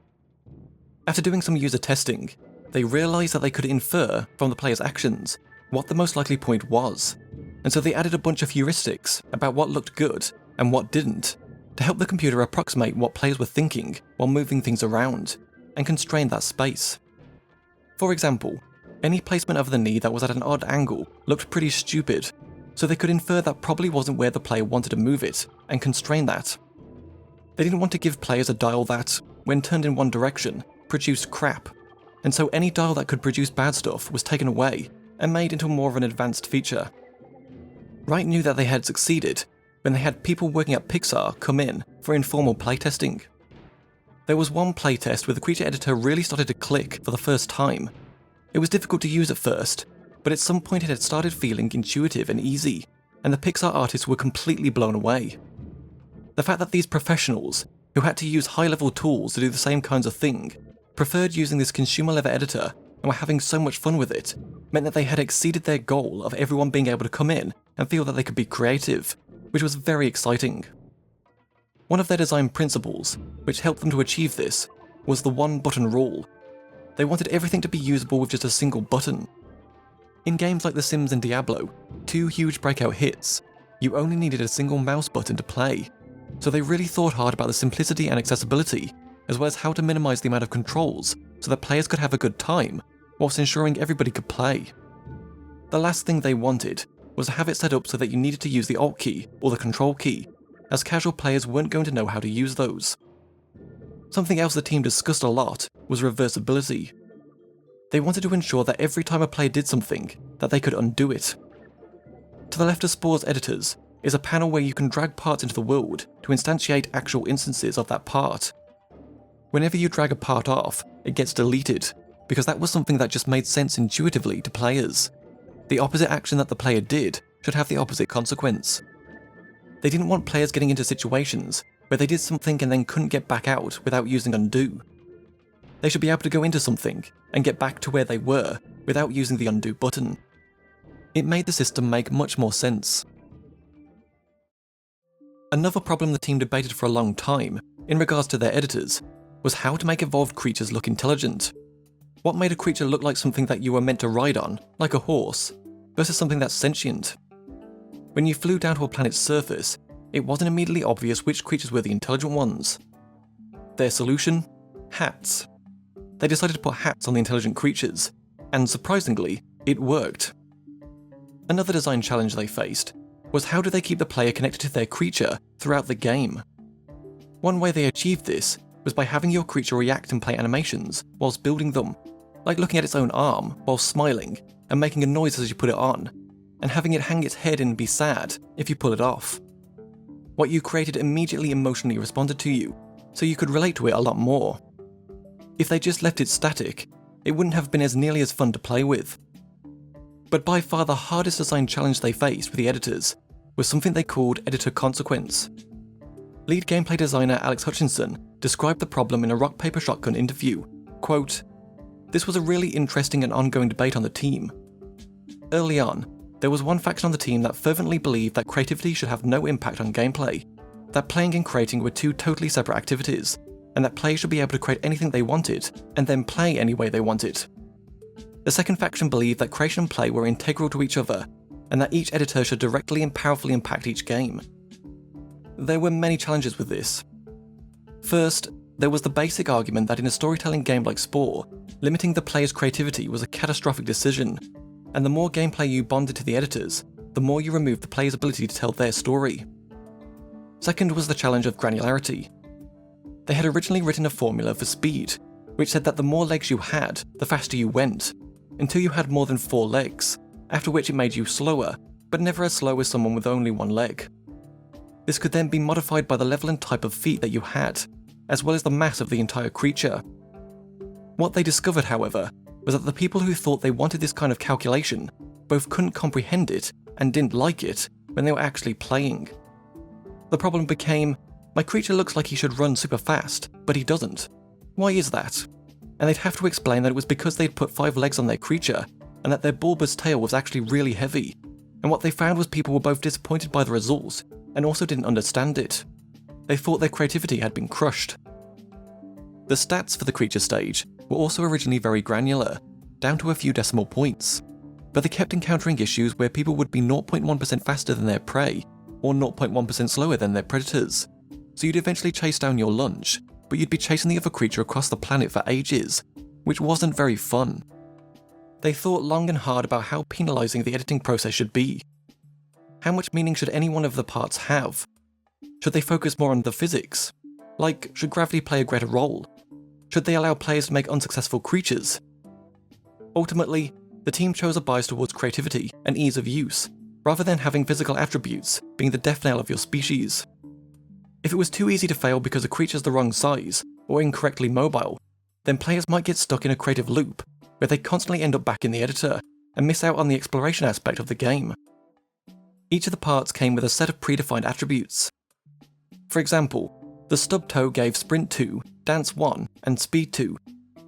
Speaker 1: After doing some user testing, they realised that they could infer from the player's actions what the most likely point was, and so they added a bunch of heuristics about what looked good and what didn't, to help the computer approximate what players were thinking while moving things around, and constrain that space. For example, any placement of the knee that was at an odd angle looked pretty stupid, so they could infer that probably wasn't where the player wanted to move it, and constrain that. They didn't want to give players a dial that, when turned in one direction, produced crap, and so any dial that could produce bad stuff was taken away and made into more of an advanced feature. Wright knew that they had succeeded when they had people working at Pixar come in for informal playtesting. There was one playtest where the creature editor really started to click for the first time. It was difficult to use at first, but at some point it had started feeling intuitive and easy, and the Pixar artists were completely blown away. The fact that these professionals, who had to use high-level tools to do the same kinds of thing, preferred using this consumer-level editor and were having so much fun with it, meant that they had exceeded their goal of everyone being able to come in and feel that they could be creative, which was very exciting. One of their design principles, which helped them to achieve this, was the one-button rule. They wanted everything to be usable with just a single button. In games like The Sims and Diablo, 2 huge breakout hits, you only needed a single mouse button to play, so they really thought hard about the simplicity and accessibility, as well as how to minimize the amount of controls so that players could have a good time, whilst ensuring everybody could play. The last thing they wanted was to have it set up so that you needed to use the Alt key or the Control key, as casual players weren't going to know how to use those. Something else the team discussed a lot was reversibility. They wanted to ensure that every time a player did something, that they could undo it. To the left of Spore's editors is a panel where you can drag parts into the world to instantiate actual instances of that part. Whenever you drag a part off, it gets deleted, because that was something that just made sense intuitively to players. The opposite action that the player did should have the opposite consequence. They didn't want players getting into situations where they did something and then couldn't get back out without using undo. They should be able to go into something and get back to where they were without using the undo button. It made the system make much more sense. Another problem the team debated for a long time, in regards to their editors, was how to make evolved creatures look intelligent. What made a creature look like something that you were meant to ride on, like a horse, versus something that's sentient? When you flew down to a planet's surface, it wasn't immediately obvious which creatures were the intelligent ones. Their solution? Hats. They decided to put hats on the intelligent creatures, and surprisingly, it worked. Another design challenge they faced was how do they keep the player connected to their creature throughout the game? One way they achieved this was by having your creature react and play animations whilst building them, like looking at its own arm while smiling and making a noise as you put it on, and having it hang its head and be sad if you pull it off. What you created immediately emotionally responded to you, so you could relate to it a lot more. If they just left it static, it wouldn't have been as nearly as fun to play with. But by far the hardest design challenge they faced with the editors was something they called editor consequence. Lead gameplay designer Alex Hutchinson described the problem in a Rock Paper Shotgun interview, quote, "This was a really interesting and ongoing debate on the team. Early on, there was one faction on the team that fervently believed that creativity should have no impact on gameplay, that playing and creating were two totally separate activities, and that players should be able to create anything they wanted, and then play any way they wanted. The second faction believed that creation and play were integral to each other, and that each editor should directly and powerfully impact each game. There were many challenges with this. First, there was the basic argument that in a storytelling game like Spore, limiting the player's creativity was a catastrophic decision, and the more gameplay you bonded to the editors, the more you removed the player's ability to tell their story. Second was the challenge of granularity. They had originally written a formula for speed, which said that the more legs you had, the faster you went, until you had more than 4 legs, after which it made you slower, but never as slow as someone with only 1 leg. This could then be modified by the level and type of feet that you had, as well as the mass of the entire creature. What they discovered, however, was that the people who thought they wanted this kind of calculation both couldn't comprehend it and didn't like it when they were actually playing. The problem became, my creature looks like he should run super fast, but he doesn't. Why is that? And they'd have to explain that it was because they'd put 5 legs on their creature, and that their bulbous tail was actually really heavy, and what they found was people were both disappointed by the results, and also didn't understand it. They thought their creativity had been crushed. The stats for the creature stage were also originally very granular, down to a few decimal points, but they kept encountering issues where people would be 0.1% faster than their prey, or 0.1% slower than their predators. So you'd eventually chase down your lunch, but you'd be chasing the other creature across the planet for ages, which wasn't very fun. They thought long and hard about how penalising the editing process should be. How much meaning should any one of the parts have? Should they focus more on the physics? Like, should gravity play a greater role? Should they allow players to make unsuccessful creatures? Ultimately, the team chose a bias towards creativity and ease of use, rather than having physical attributes being the death knell of your species. If it was too easy to fail because a creature's the wrong size, or incorrectly mobile, then players might get stuck in a creative loop, where they constantly end up back in the editor, and miss out on the exploration aspect of the game. Each of the parts came with a set of predefined attributes. For example, the stub toe gave Sprint 2, Dance 1, and Speed 2,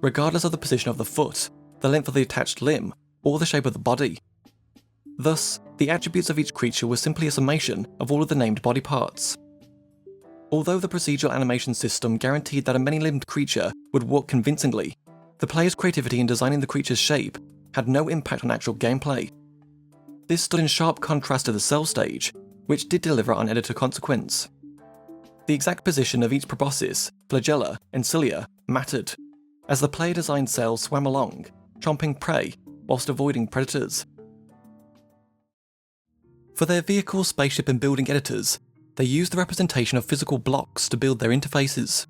Speaker 1: regardless of the position of the foot, the length of the attached limb, or the shape of the body. Thus, the attributes of each creature were simply a summation of all of the named body parts. Although the procedural animation system guaranteed that a many-limbed creature would walk convincingly, the player's creativity in designing the creature's shape had no impact on actual gameplay. This stood in sharp contrast to the Cell stage, which did deliver on editor consequence. The exact position of each proboscis, flagella, and cilia mattered, as the player-designed cells swam along, chomping prey whilst avoiding predators. For their vehicle, spaceship, and building editors, they used the representation of physical blocks to build their interfaces.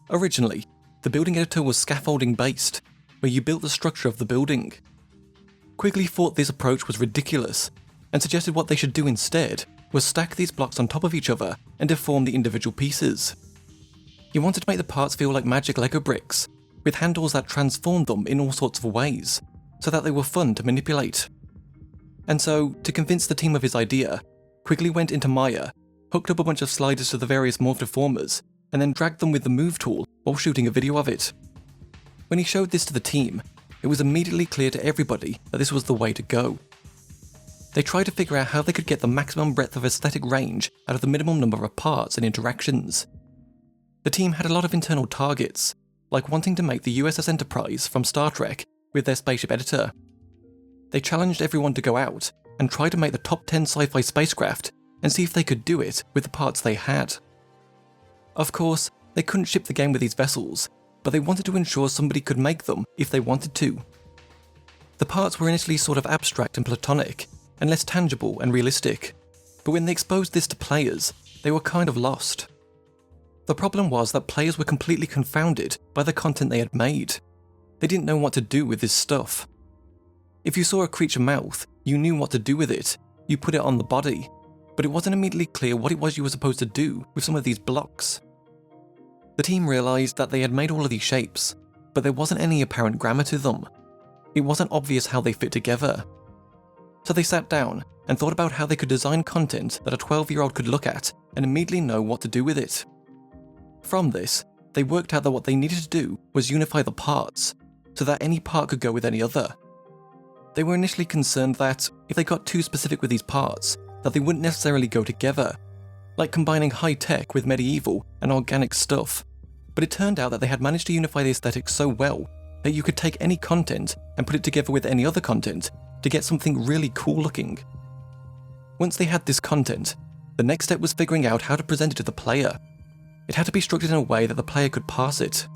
Speaker 1: Originally, the building editor was scaffolding-based, where you built the structure of the building. Quigley thought this approach was ridiculous, and suggested what they should do instead was stack these blocks on top of each other and deform the individual pieces. He wanted to make the parts feel like magic Lego bricks, with handles that transformed them in all sorts of ways, so that they were fun to manipulate. And so, to convince the team of his idea, Quigley went into Maya, hooked up a bunch of sliders to the various morph deformers, and then dragged them with the move tool while shooting a video of it. When he showed this to the team, it was immediately clear to everybody that this was the way to go. They tried to figure out how they could get the maximum breadth of aesthetic range out of the minimum number of parts and interactions. The team had a lot of internal targets, like wanting to make the USS Enterprise from Star Trek with their spaceship editor. They challenged everyone to go out and try to make the top 10 sci-fi spacecraft and see if they could do it with the parts they had. Of course, they couldn't ship the game with these vessels, but they wanted to ensure somebody could make them if they wanted to. The parts were initially sort of abstract and platonic, and less tangible and realistic, but when they exposed this to players, they were kind of lost. The problem was that players were completely confounded by the content they had made. They didn't know what to do with this stuff. If you saw a creature mouth, you knew what to do with it, you put it on the body, but it wasn't immediately clear what it was you were supposed to do with some of these blocks. The team realised that they had made all of these shapes, but there wasn't any apparent grammar to them. It wasn't obvious how they fit together. So they sat down and thought about how they could design content that a 12-year-old could look at and immediately know what to do with it. From this, they worked out that what they needed to do was unify the parts, so that any part could go with any other. They were initially concerned that, if they got too specific with these parts, that they wouldn't necessarily go together, like combining high-tech with medieval and organic stuff. But it turned out that they had managed to unify the aesthetics so well that you could take any content and put it together with any other content to get something really cool looking. Once they had this content, the next step was figuring out how to present it to the player. It had to be structured in a way that the player could parse it.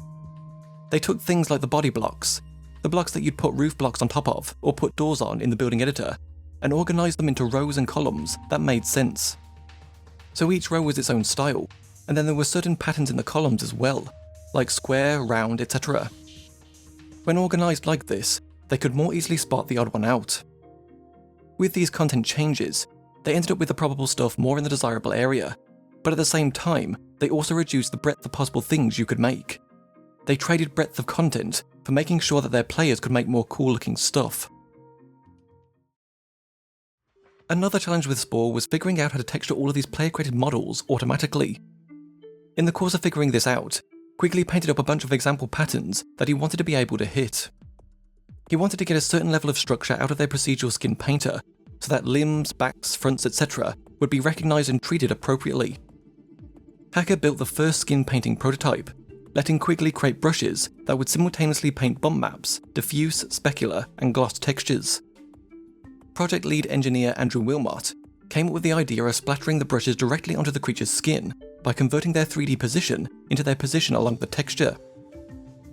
Speaker 1: They took things like the body blocks, the blocks that you'd put roof blocks on top of or put doors on in the building editor, and organised them into rows and columns that made sense. So each row was its own style, and then there were certain patterns in the columns as well, like square, round, etc. When organised like this, they could more easily spot the odd one out. With these content changes, they ended up with the probable stuff more in the desirable area, but at the same time, they also reduced the breadth of possible things you could make. They traded breadth of content for making sure that their players could make more cool looking stuff. Another challenge with Spore was figuring out how to texture all of these player created models automatically. In the course of figuring this out, Quigley painted up a bunch of example patterns that he wanted to be able to hit. He wanted to get a certain level of structure out of their procedural skin painter, so that limbs, backs, fronts, etc. would be recognised and treated appropriately. Hacker built the first skin painting prototype, letting Quigley create brushes that would simultaneously paint bump maps, diffuse, specular, and gloss textures. Project lead engineer Andrew Wilmot came up with the idea of splattering the brushes directly onto the creature's skin by converting their 3D position into their position along the texture.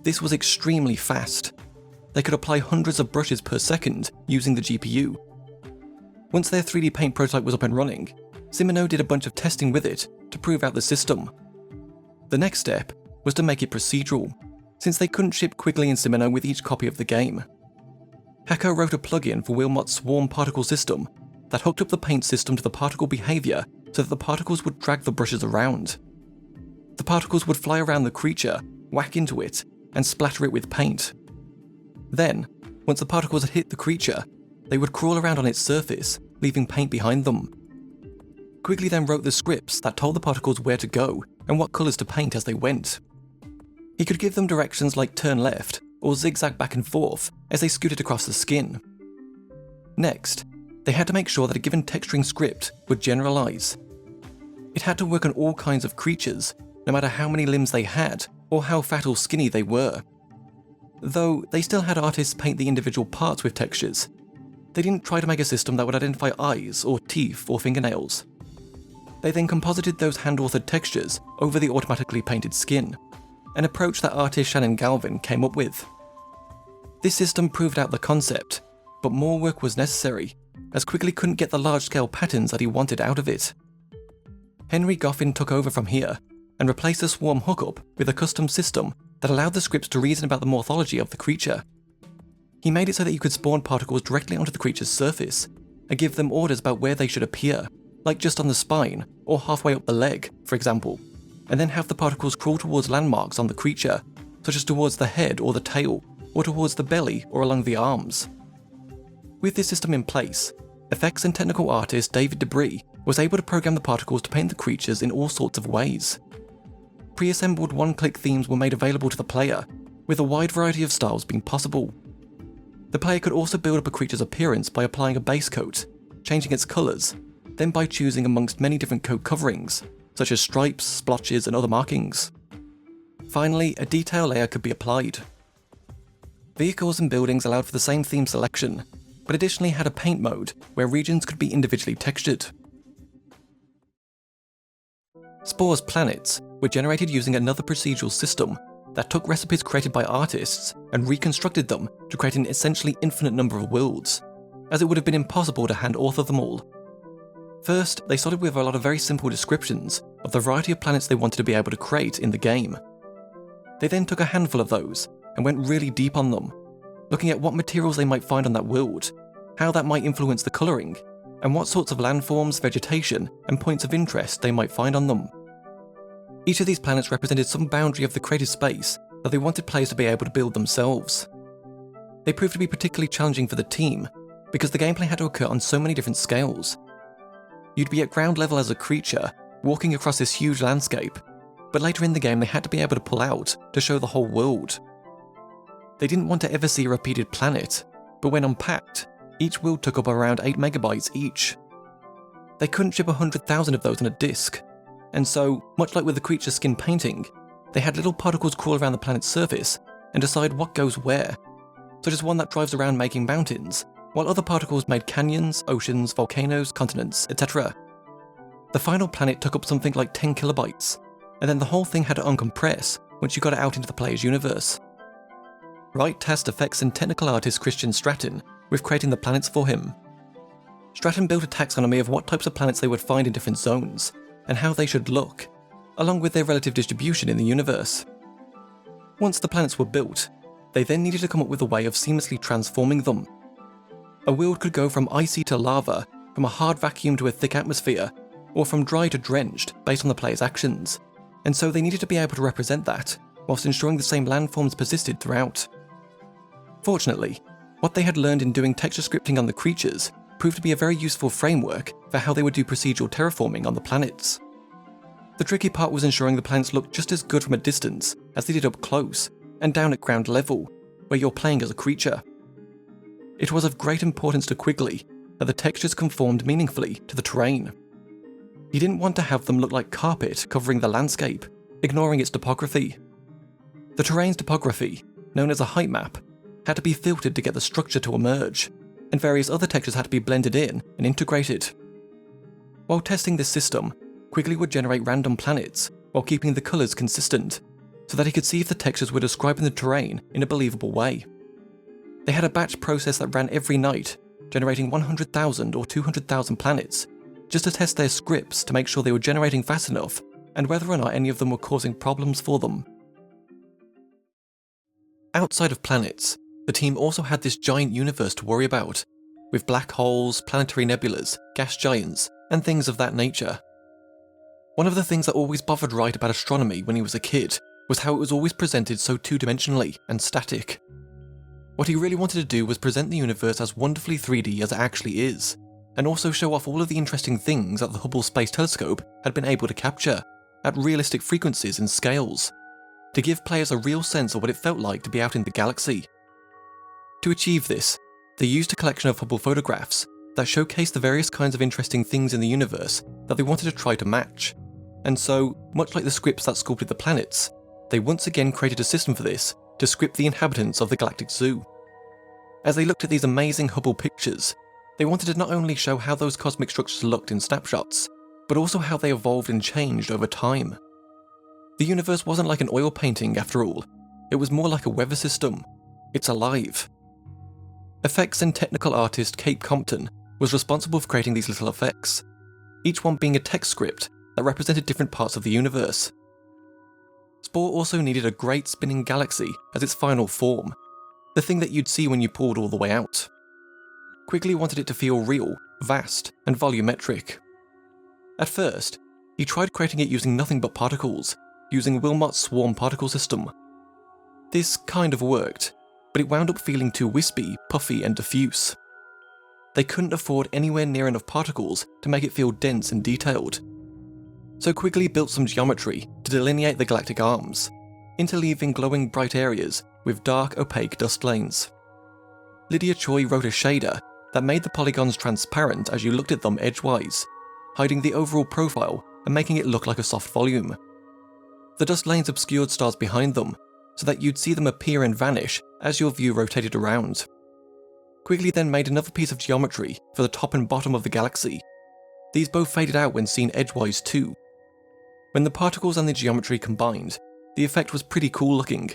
Speaker 1: This was extremely fast. They could apply hundreds of brushes per second using the GPU. Once their 3D paint prototype was up and running, Simino did a bunch of testing with it to prove out the system. The next step was to make it procedural, since they couldn't ship Quigley and Simino with each copy of the game. Hacker wrote a plugin for Wilmot's Swarm particle system that hooked up the paint system to the particle behaviour so that the particles would drag the brushes around. The particles would fly around the creature, whack into it, and splatter it with paint. Then, once the particles had hit the creature, they would crawl around on its surface, leaving paint behind them. Quigley then wrote the scripts that told the particles where to go and what colours to paint as they went. He could give them directions like turn left or zigzag back and forth as they scooted across the skin. Next, they had to make sure that a given texturing script would generalise. It had to work on all kinds of creatures, no matter how many limbs they had or how fat or skinny they were. Though they still had artists paint the individual parts with textures, they didn't try to make a system that would identify eyes or teeth or fingernails. They then composited those hand-authored textures over the automatically painted skin, an approach that artist Shannon Galvin came up with. This system proved out the concept, but more work was necessary, as Quigley couldn't get the large-scale patterns that he wanted out of it. Henry Goffin took over from here, and replaced the Swarm hookup with a custom system that allowed the scripts to reason about the morphology of the creature. He made it so that you could spawn particles directly onto the creature's surface, and give them orders about where they should appear, like just on the spine, or halfway up the leg, for example, and then have the particles crawl towards landmarks on the creature, such as towards the head or the tail, or towards the belly or along the arms. With this system in place, effects and technical artist David Debris was able to program the particles to paint the creatures in all sorts of ways. Pre-assembled one-click themes were made available to the player, with a wide variety of styles being possible. The player could also build up a creature's appearance by applying a base coat, changing its colours, then by choosing amongst many different coat coverings, such as stripes, splotches, and other markings. Finally, a detail layer could be applied. Vehicles and buildings allowed for the same theme selection, but additionally had a paint mode where regions could be individually textured. Spore's planets were generated using another procedural system that took recipes created by artists and reconstructed them to create an essentially infinite number of worlds, as it would have been impossible to hand-author them all. First, they started with a lot of very simple descriptions of the variety of planets they wanted to be able to create in the game. They then took a handful of those and went really deep on them, looking at what materials they might find on that world, how that might influence the colouring, and what sorts of landforms, vegetation, and points of interest they might find on them. Each of these planets represented some boundary of the created space that they wanted players to be able to build themselves. They proved to be particularly challenging for the team because the gameplay had to occur on so many different scales. You'd be at ground level as a creature, walking across this huge landscape, but later in the game they had to be able to pull out to show the whole world. They didn't want to ever see a repeated planet, but when unpacked, each world took up around 8 megabytes each. They couldn't ship 100,000 of those on a disk, and so, much like with the creature skin painting, they had little particles crawl around the planet's surface and decide what goes where, such as one that drives around making mountains, while other particles made canyons, oceans, volcanoes, continents, etc. The final planet took up something like 10 kilobytes, and then the whole thing had to uncompress once you got it out into the player's universe. Wright tasked effects and technical artist Christian Stratton with creating the planets for him. Stratton built a taxonomy of what types of planets they would find in different zones, and how they should look, along with their relative distribution in the universe. Once the planets were built, they then needed to come up with a way of seamlessly transforming them. A world could go from icy to lava, from a hard vacuum to a thick atmosphere, or from dry to drenched based on the player's actions, and so they needed to be able to represent that, whilst ensuring the same landforms persisted throughout. Fortunately, what they had learned in doing texture scripting on the creatures proved to be a very useful framework for how they would do procedural terraforming on the planets. The tricky part was ensuring the planets looked just as good from a distance as they did up close, and down at ground level, where you're playing as a creature. It was of great importance to Quigley that the textures conformed meaningfully to the terrain. He didn't want to have them look like carpet covering the landscape, ignoring its topography. The terrain's topography, known as a height map, had to be filtered to get the structure to emerge, and various other textures had to be blended in and integrated. While testing this system, Quigley would generate random planets while keeping the colours consistent, so that he could see if the textures were describing the terrain in a believable way. They had a batch process that ran every night, generating 100,000 or 200,000 planets, just to test their scripts to make sure they were generating fast enough, and whether or not any of them were causing problems for them. Outside of planets, the team also had this giant universe to worry about, with black holes, planetary nebulas, gas giants, and things of that nature. One of the things that always bothered Wright about astronomy when he was a kid was how it was always presented so two-dimensionally and static. What he really wanted to do was present the universe as wonderfully 3D as it actually is, and also show off all of the interesting things that the Hubble Space Telescope had been able to capture, at realistic frequencies and scales, to give players a real sense of what it felt like to be out in the galaxy. To achieve this, they used a collection of Hubble photographs that showcased the various kinds of interesting things in the universe that they wanted to try to match, and so, much like the scripts that sculpted the planets, they once again created a system for this to script the inhabitants of the Galactic Zoo. As they looked at these amazing Hubble pictures, they wanted to not only show how those cosmic structures looked in snapshots, but also how they evolved and changed over time. The universe wasn't like an oil painting after all, it was more like a weather system. It's alive. Effects and technical artist Kate Compton was responsible for creating these little effects, each one being a text script that represented different parts of the universe. Spore also needed a great spinning galaxy as its final form, the thing that you'd see when you pulled all the way out. Quigley wanted it to feel real, vast, and volumetric. At first, he tried creating it using nothing but particles, using Wilmot's swarm particle system. This kind of worked, but it wound up feeling too wispy, puffy, and diffuse. They couldn't afford anywhere near enough particles to make it feel dense and detailed. So Quigley built some geometry to delineate the galactic arms, interleaving glowing bright areas with dark, opaque dust lanes. Lydia Choi wrote a shader that made the polygons transparent as you looked at them edgewise, hiding the overall profile and making it look like a soft volume. The dust lanes obscured stars behind them, so that you'd see them appear and vanish as your view rotated around. Quigley then made another piece of geometry for the top and bottom of the galaxy. These both faded out when seen edgewise too. When the particles and the geometry combined, the effect was pretty cool looking.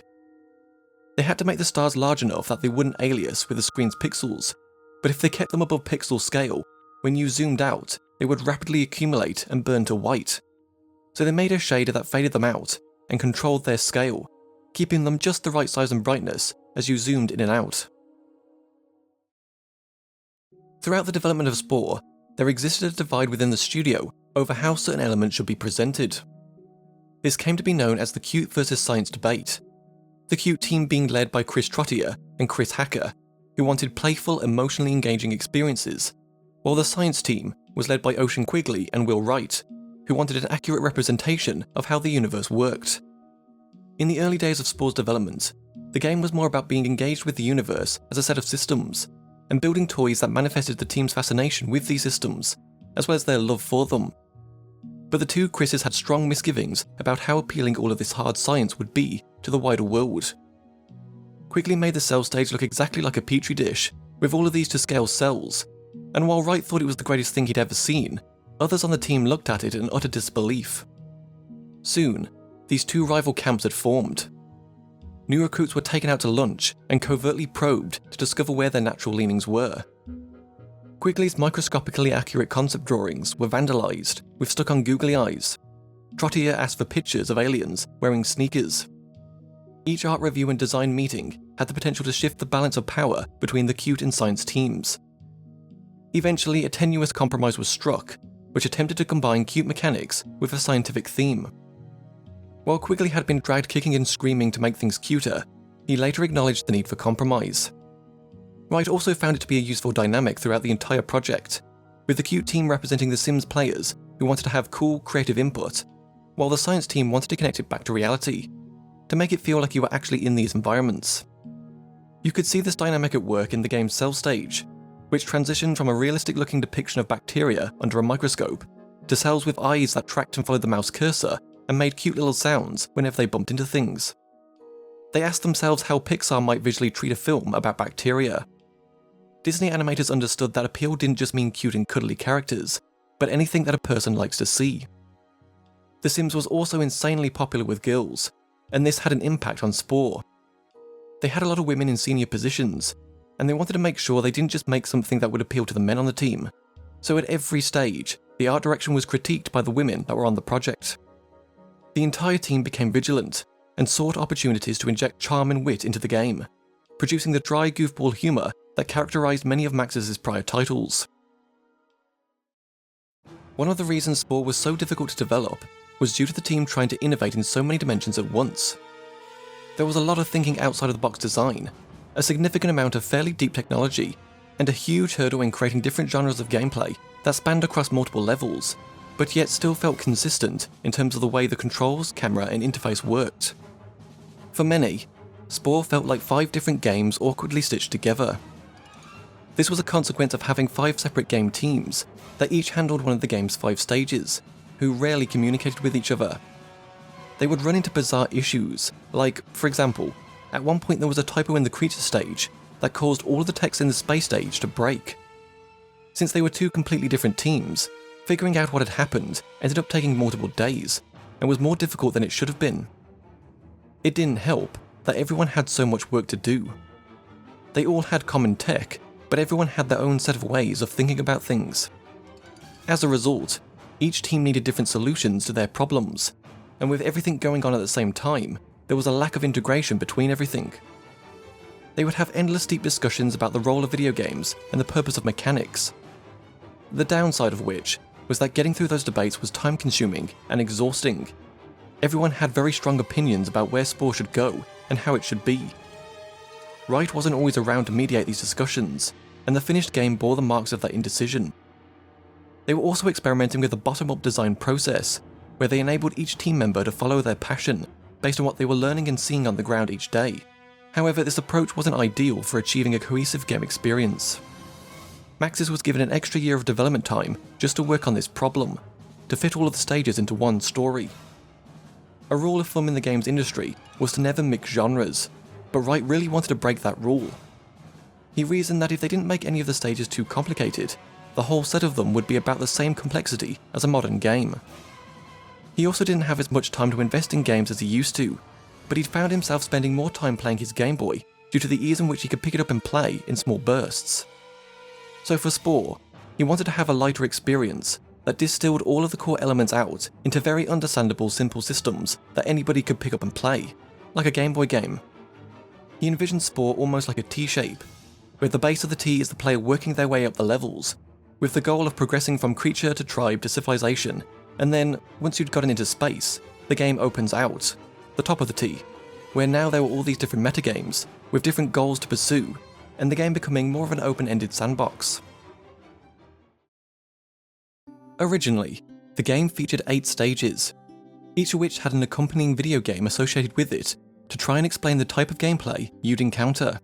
Speaker 1: They had to make the stars large enough that they wouldn't alias with the screen's pixels, but if they kept them above pixel scale, when you zoomed out, they would rapidly accumulate and burn to white. So they made a shader that faded them out and controlled their scale, keeping them just the right size and brightness as you zoomed in and out. Throughout the development of Spore, there existed a divide within the studio over how certain elements should be presented. This came to be known as the cute versus science debate. The Qt team being led by Chris Trottier and Chris Hacker, who wanted playful, emotionally engaging experiences, while the science team was led by Ocean Quigley and Will Wright, who wanted an accurate representation of how the universe worked. In the early days of Spore's development, the game was more about being engaged with the universe as a set of systems, and building toys that manifested the team's fascination with these systems, as well as their love for them. But the two Chris's had strong misgivings about how appealing all of this hard science would be to the wider world. Quigley made the cell stage look exactly like a petri dish, with all of these to scale cells, and while Wright thought it was the greatest thing he'd ever seen, others on the team looked at it in utter disbelief. Soon, these two rival camps had formed. New recruits were taken out to lunch and covertly probed to discover where their natural leanings were. Quigley's microscopically accurate concept drawings were vandalized with stuck-on googly eyes. Trottier asked for pictures of aliens wearing sneakers. Each art review and design meeting had the potential to shift the balance of power between the Qt and science teams. Eventually, a tenuous compromise was struck, which attempted to combine Qt mechanics with a scientific theme. While Quigley had been dragged kicking and screaming to make things cuter, he later acknowledged the need for compromise. Wright also found it to be a useful dynamic throughout the entire project, with the Qt team representing the Sims players who wanted to have cool, creative input, while the science team wanted to connect it back to reality, to make it feel like you were actually in these environments. You could see this dynamic at work in the game's cell stage, which transitioned from a realistic-looking depiction of bacteria under a microscope to cells with eyes that tracked and followed the mouse cursor and made cute little sounds whenever they bumped into things. They asked themselves how Pixar might visually treat a film about bacteria. Disney animators understood that appeal didn't just mean cute and cuddly characters, but anything that a person likes to see. The Sims was also insanely popular with girls, and this had an impact on Spore. They had a lot of women in senior positions, and they wanted to make sure they didn't just make something that would appeal to the men on the team. So at every stage, the art direction was critiqued by the women that were on the project. The entire team became vigilant, and sought opportunities to inject charm and wit into the game, producing the dry goofball humour that characterised many of Max's prior titles. One of the reasons Spore was so difficult to develop was due to the team trying to innovate in so many dimensions at once. There was a lot of thinking outside of the box design, a significant amount of fairly deep technology, and a huge hurdle in creating different genres of gameplay that spanned across multiple levels, but yet still felt consistent in terms of the way the controls, camera, and interface worked. For many, Spore felt like 5 different games awkwardly stitched together. This was a consequence of having 5 separate game teams that each handled one of the game's 5 stages, who rarely communicated with each other. They would run into bizarre issues, like, for example, at one point there was a typo in the creature stage that caused all of the text in the space stage to break. Since they were 2 completely different teams, figuring out what had happened ended up taking multiple days, and was more difficult than it should have been. It didn't help that everyone had so much work to do. They all had common tech, but everyone had their own set of ways of thinking about things. As a result, each team needed different solutions to their problems, and with everything going on at the same time, there was a lack of integration between everything. They would have endless deep discussions about the role of video games and the purpose of mechanics. The downside of which was that getting through those debates was time-consuming and exhausting. Everyone had very strong opinions about where Spore should go and how it should be. Wright wasn't always around to mediate these discussions, and the finished game bore the marks of that indecision. They were also experimenting with a bottom-up design process, where they enabled each team member to follow their passion based on what they were learning and seeing on the ground each day. However, this approach wasn't ideal for achieving a cohesive game experience. Maxis was given an extra year of development time just to work on this problem, to fit all of the stages into one story. A rule of thumb in the games industry was to never mix genres, but Wright really wanted to break that rule. He reasoned that if they didn't make any of the stages too complicated, the whole set of them would be about the same complexity as a modern game. He also didn't have as much time to invest in games as he used to, but he'd found himself spending more time playing his Game Boy due to the ease in which he could pick it up and play in small bursts. So for Spore, he wanted to have a lighter experience that distilled all of the core elements out into very understandable simple systems that anybody could pick up and play, like a Game Boy game. He envisioned Spore almost like a T-shape, where the base of the T is the player working their way up the levels, with the goal of progressing from creature to tribe to civilization, and then, once you'd gotten into space, the game opens out, the top of the T, where now there were all these different metagames, with different goals to pursue, and the game becoming more of an open-ended sandbox. Originally, the game featured 8 stages, each of which had an accompanying video game associated with it to try and explain the type of gameplay you'd encounter.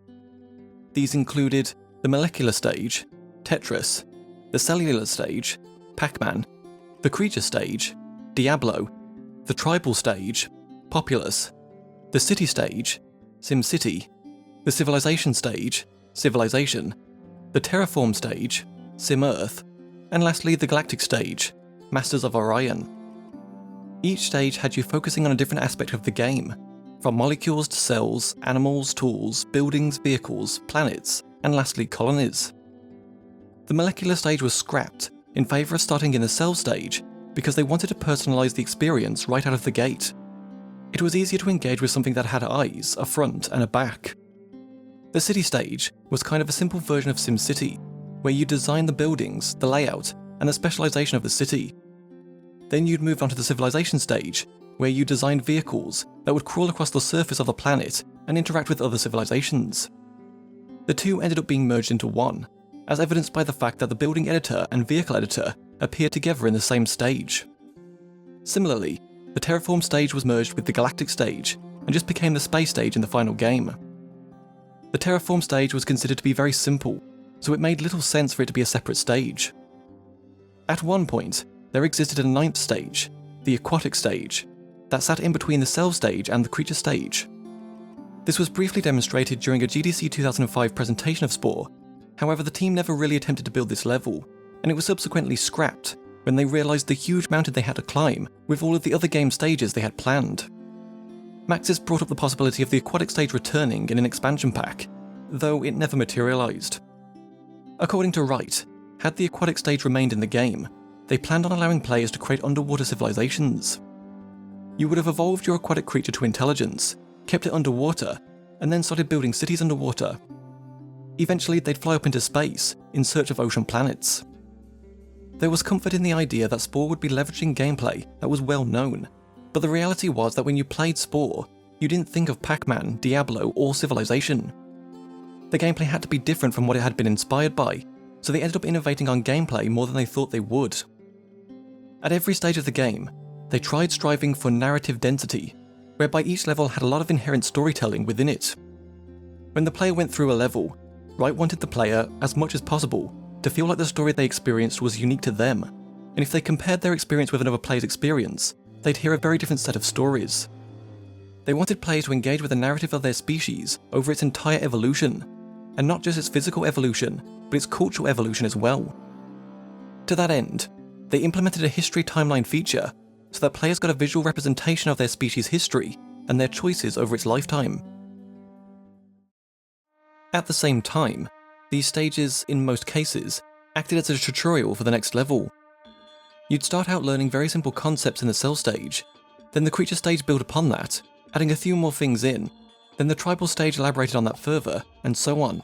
Speaker 1: These included the Molecular Stage, Tetris, the Cellular Stage, Pac-Man, the Creature Stage, Diablo, the Tribal Stage, Populous, the City Stage, SimCity, the Civilization Stage, Civilization, the Terraform Stage, SimEarth, and lastly the Galactic Stage, Masters of Orion. Each stage had you focusing on a different aspect of the game, from molecules to cells, animals, tools, buildings, vehicles, planets, and lastly colonies. The Molecular Stage was scrapped in favour of starting in the Cell Stage because they wanted to personalise the experience right out of the gate. It was easier to engage with something that had eyes, a front, and a back. The City Stage was kind of a simple version of SimCity, where you design the buildings, the layout, and the specialisation of the city. Then you'd move on to the Civilization Stage, where you designed vehicles that would crawl across the surface of the planet and interact with other civilizations. The two ended up being merged into one, as evidenced by the fact that the building editor and vehicle editor appeared together in the same stage. Similarly, the Terraform Stage was merged with the Galactic Stage and just became the Space Stage in the final game. The Terraform Stage was considered to be very simple, so it made little sense for it to be a separate stage. At one point, there existed a 9th stage, the Aquatic Stage, that sat in between the Cell Stage and the Creature Stage. This was briefly demonstrated during a GDC 2005 presentation of Spore. However, the team never really attempted to build this level, and it was subsequently scrapped when they realised the huge mountain they had to climb with all of the other game stages they had planned. Maxis brought up the possibility of the Aquatic Stage returning in an expansion pack, though it never materialised. According to Wright, had the Aquatic Stage remained in the game, they planned on allowing players to create underwater civilizations. You would have evolved your aquatic creature to intelligence, kept it underwater, and then started building cities underwater. Eventually, they'd fly up into space in search of ocean planets. There was comfort in the idea that Spore would be leveraging gameplay that was well known, but the reality was that when you played Spore, you didn't think of Pac-Man, Diablo, or Civilization. The gameplay had to be different from what it had been inspired by, so they ended up innovating on gameplay more than they thought they would. At every stage of the game, they tried striving for narrative density, whereby each level had a lot of inherent storytelling within it. When the player went through a level, Wright wanted the player, as much as possible, to feel like the story they experienced was unique to them, and if they compared their experience with another player's experience, they'd hear a very different set of stories. They wanted players to engage with the narrative of their species over its entire evolution, and not just its physical evolution, but its cultural evolution as well. To that end, they implemented a history timeline feature so that players got a visual representation of their species' history and their choices over its lifetime. At the same time, these stages, in most cases, acted as a tutorial for the next level. You'd start out learning very simple concepts in the Cell Stage, then the Creature Stage built upon that, adding a few more things in, then the Tribal Stage elaborated on that further, and so on.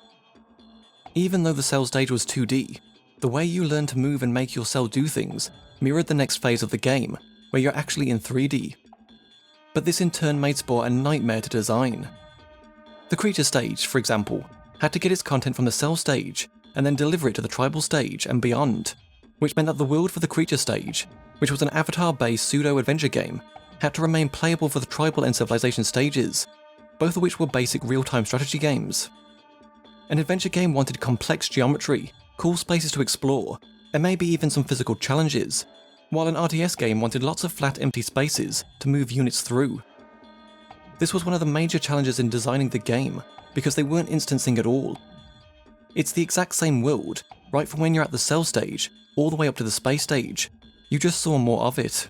Speaker 1: Even though the Cell Stage was 2D, the way you learn to move and make your cell do things mirrored the next phase of the game, where you're actually in 3D. But this in turn made Spore a nightmare to design. The Creature Stage, for example, had to get its content from the Cell Stage, and then deliver it to the Tribal Stage and beyond, which meant that the world for the Creature Stage, which was an avatar-based pseudo-adventure game, had to remain playable for the Tribal and Civilization stages, both of which were basic real-time strategy games. An adventure game wanted complex geometry, cool spaces to explore, and maybe even some physical challenges, while an RTS game wanted lots of flat empty spaces to move units through. This was one of the major challenges in designing the game, because they weren't instancing at all. It's the exact same world, right from when you're at the Cell Stage, all the way up to the Space Stage, you just saw more of it.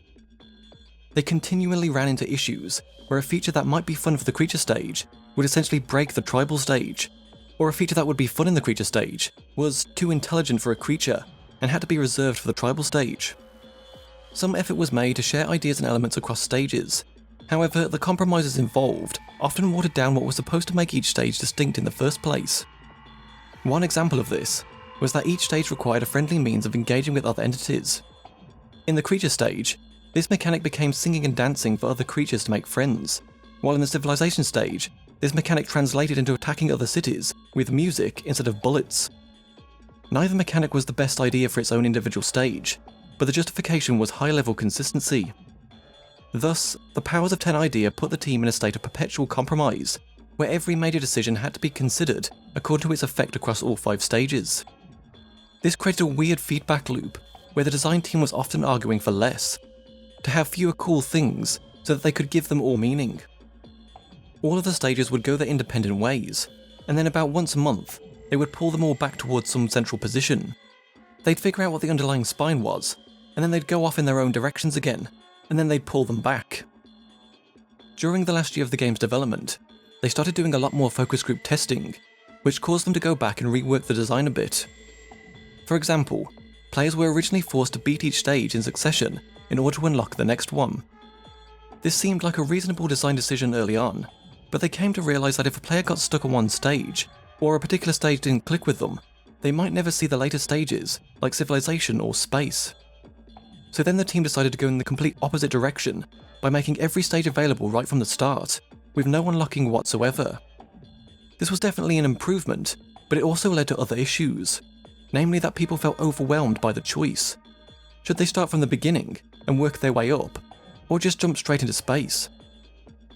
Speaker 1: They continually ran into issues where a feature that might be fun for the Creature Stage would essentially break the Tribal Stage, or a feature that would be fun in the Creature Stage was too intelligent for a creature and had to be reserved for the Tribal Stage. Some effort was made to share ideas and elements across stages. However, the compromises involved often watered down what was supposed to make each stage distinct in the first place. One example of this was that each stage required a friendly means of engaging with other entities. In the Creature Stage, this mechanic became singing and dancing for other creatures to make friends, while in the civilization stage, this mechanic translated into attacking other cities with music instead of bullets. Neither mechanic was the best idea for its own individual stage, but the justification was high-level consistency. Thus, the Powers of 10 idea put the team in a state of perpetual compromise, where every major decision had to be considered according to its effect across all 5 stages. This created a weird feedback loop, where the design team was often arguing for less, to have fewer cool things so that they could give them all meaning. All of the stages would go their independent ways, and then about once a month, they would pull them all back towards some central position. They'd figure out what the underlying spine was, and then they'd go off in their own directions again, and then they'd pull them back. During the last year of the game's development, they started doing a lot more focus group testing, which caused them to go back and rework the design a bit. For example, players were originally forced to beat each stage in succession in order to unlock the next one. This seemed like a reasonable design decision early on, but they came to realise that if a player got stuck on one stage, or a particular stage didn't click with them, they might never see the later stages, like Civilization or Space. So then the team decided to go in the complete opposite direction by making every stage available right from the start, with no unlocking whatsoever. This was definitely an improvement, but it also led to other issues, namely that people felt overwhelmed by the choice. Should they start from the beginning and work their way up, or just jump straight into space?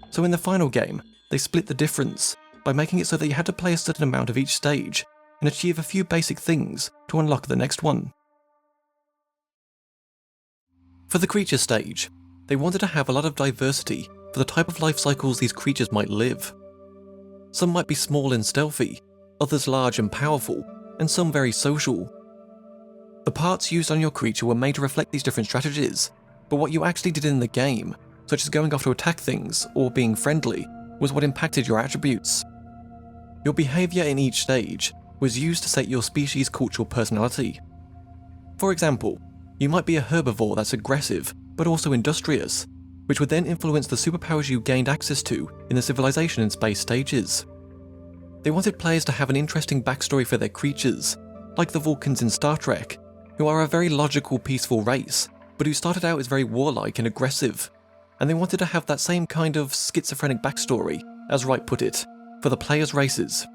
Speaker 1: So in the final game, they split the difference by making it so that you had to play a certain amount of each stage and achieve a few basic things to unlock the next one. For the creature stage, they wanted to have a lot of diversity for the type of life cycles these creatures might live. Some might be small and stealthy, others large and powerful, and some very social. The parts used on your creature were made to reflect these different strategies, but what you actually did in the game, such as going off to attack things or being friendly, was what impacted your attributes. Your behaviour in each stage was used to set your species' cultural personality. For example, you might be a herbivore that's aggressive, but also industrious, which would then influence the superpowers you gained access to in the Civilization and Space stages. They wanted players to have an interesting backstory for their creatures, like the Vulcans in Star Trek, who are a very logical, peaceful race, but who started out as very warlike and aggressive, and they wanted to have that same kind of schizophrenic backstory, as Wright put it, for the players' races.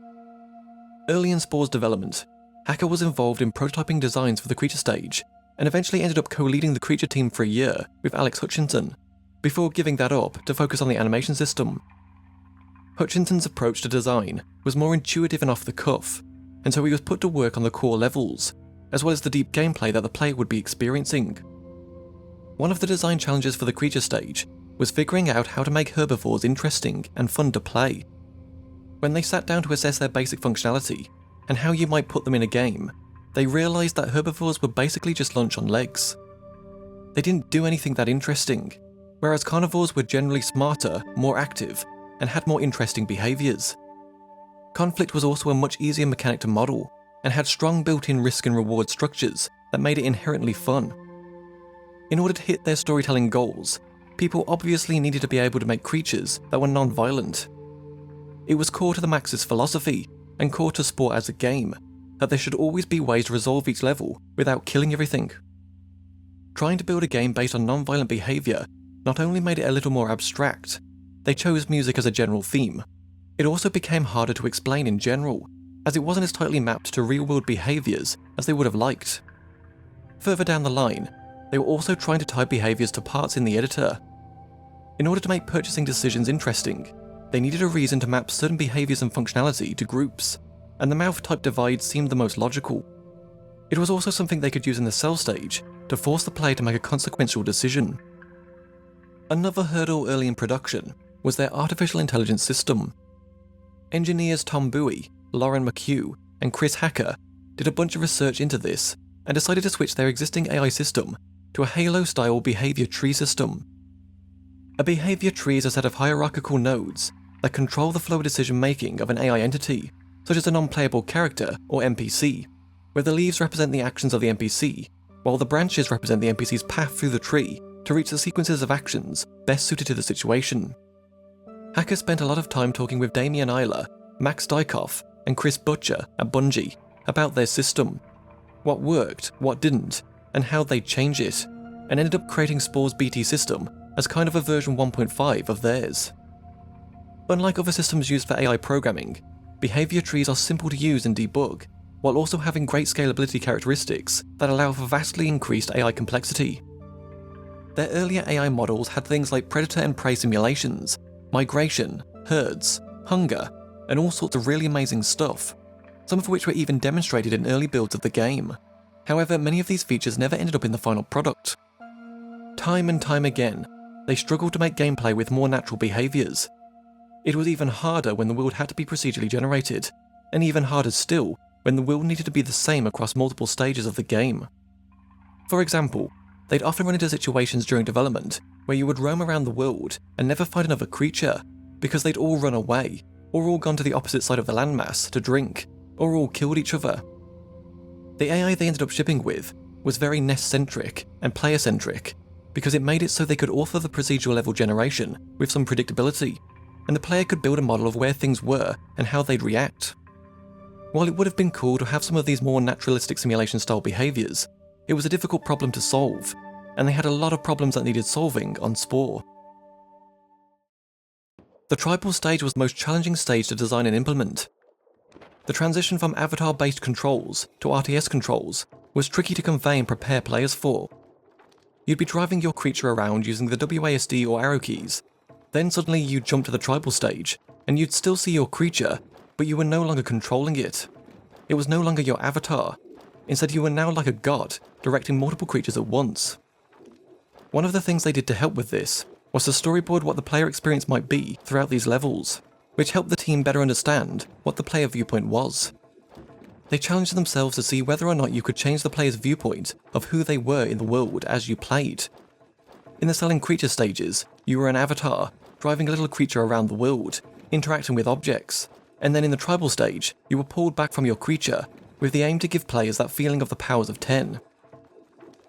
Speaker 1: Early in Spore's development, Hacker was involved in prototyping designs for the creature stage, and eventually ended up co-leading the creature team for a year with Alex Hutchinson, before giving that up to focus on the animation system. Hutchinson's approach to design was more intuitive and off the cuff, and so he was put to work on the core levels, as well as the deep gameplay that the player would be experiencing. One of the design challenges for the creature stage was figuring out how to make herbivores interesting and fun to play. When they sat down to assess their basic functionality, and how you might put them in a game, they realised that herbivores were basically just lunch on legs. They didn't do anything that interesting, whereas carnivores were generally smarter, more active, and had more interesting behaviours. Conflict was also a much easier mechanic to model, and had strong built-in risk and reward structures that made it inherently fun. In order to hit their storytelling goals, people obviously needed to be able to make creatures that were non-violent. It was core to the Maxis philosophy, and core to Spore as a game, that there should always be ways to resolve each level without killing everything. Trying to build a game based on non-violent behaviour not only made it a little more abstract, they chose music as a general theme, it also became harder to explain in general, as it wasn't as tightly mapped to real-world behaviours as they would have liked. Further down the line, they were also trying to tie behaviours to parts in the editor. In order to make purchasing decisions interesting, they needed a reason to map certain behaviours and functionality to groups, and the mouth-type divide seemed the most logical. It was also something they could use in the cell stage to force the player to make a consequential decision. Another hurdle early in production was their artificial intelligence system. Engineers Tom Bowie, Lauren McHugh, and Chris Hacker did a bunch of research into this and decided to switch their existing AI system to a Halo-style behaviour tree system. A behaviour tree is a set of hierarchical nodes that control the flow of decision-making of an AI entity, such as a non-playable character or NPC, where the leaves represent the actions of the NPC, while the branches represent the NPC's path through the tree to reach the sequences of actions best suited to the situation. Hacker spent a lot of time talking with Damian Eiler, Max Dykoff, and Chris Butcher at Bungie about their system, what worked, what didn't, and how they'd change it, and ended up creating Spore's BT system as kind of a version 1.5 of theirs. Unlike other systems used for AI programming, behavior trees are simple to use and debug, while also having great scalability characteristics that allow for vastly increased AI complexity. Their earlier AI models had things like predator and prey simulations, migration, herds, hunger, and all sorts of really amazing stuff, some of which were even demonstrated in early builds of the game. However, many of these features never ended up in the final product. Time and time again, they struggled to make gameplay with more natural behaviors. It was even harder when the world had to be procedurally generated, and even harder still when the world needed to be the same across multiple stages of the game. For example, they'd often run into situations during development where you would roam around the world and never find another creature, because they'd all run away, or all gone to the opposite side of the landmass to drink, or all killed each other. The AI they ended up shipping with was very nest-centric and player-centric, because it made it so they could author the procedural level generation with some predictability, and the player could build a model of where things were and how they'd react. While it would have been cool to have some of these more naturalistic simulation-style behaviors, it was a difficult problem to solve, and they had a lot of problems that needed solving on Spore. The tribal stage was the most challenging stage to design and implement. The transition from avatar-based controls to RTS controls was tricky to convey and prepare players for. You'd be driving your creature around using the WASD or arrow keys, then suddenly you'd jump to the tribal stage, and you'd still see your creature, but you were no longer controlling it. It was no longer your avatar. Instead, you were now like a god, directing multiple creatures at once. One of the things they did to help with this was to storyboard what the player experience might be throughout these levels, which helped the team better understand what the player viewpoint was. They challenged themselves to see whether or not you could change the player's viewpoint of who they were in the world as you played. In the selling creature stages, you were an avatar, driving a little creature around the world, interacting with objects, and then in the tribal stage, you were pulled back from your creature, with the aim to give players that feeling of the powers of 10.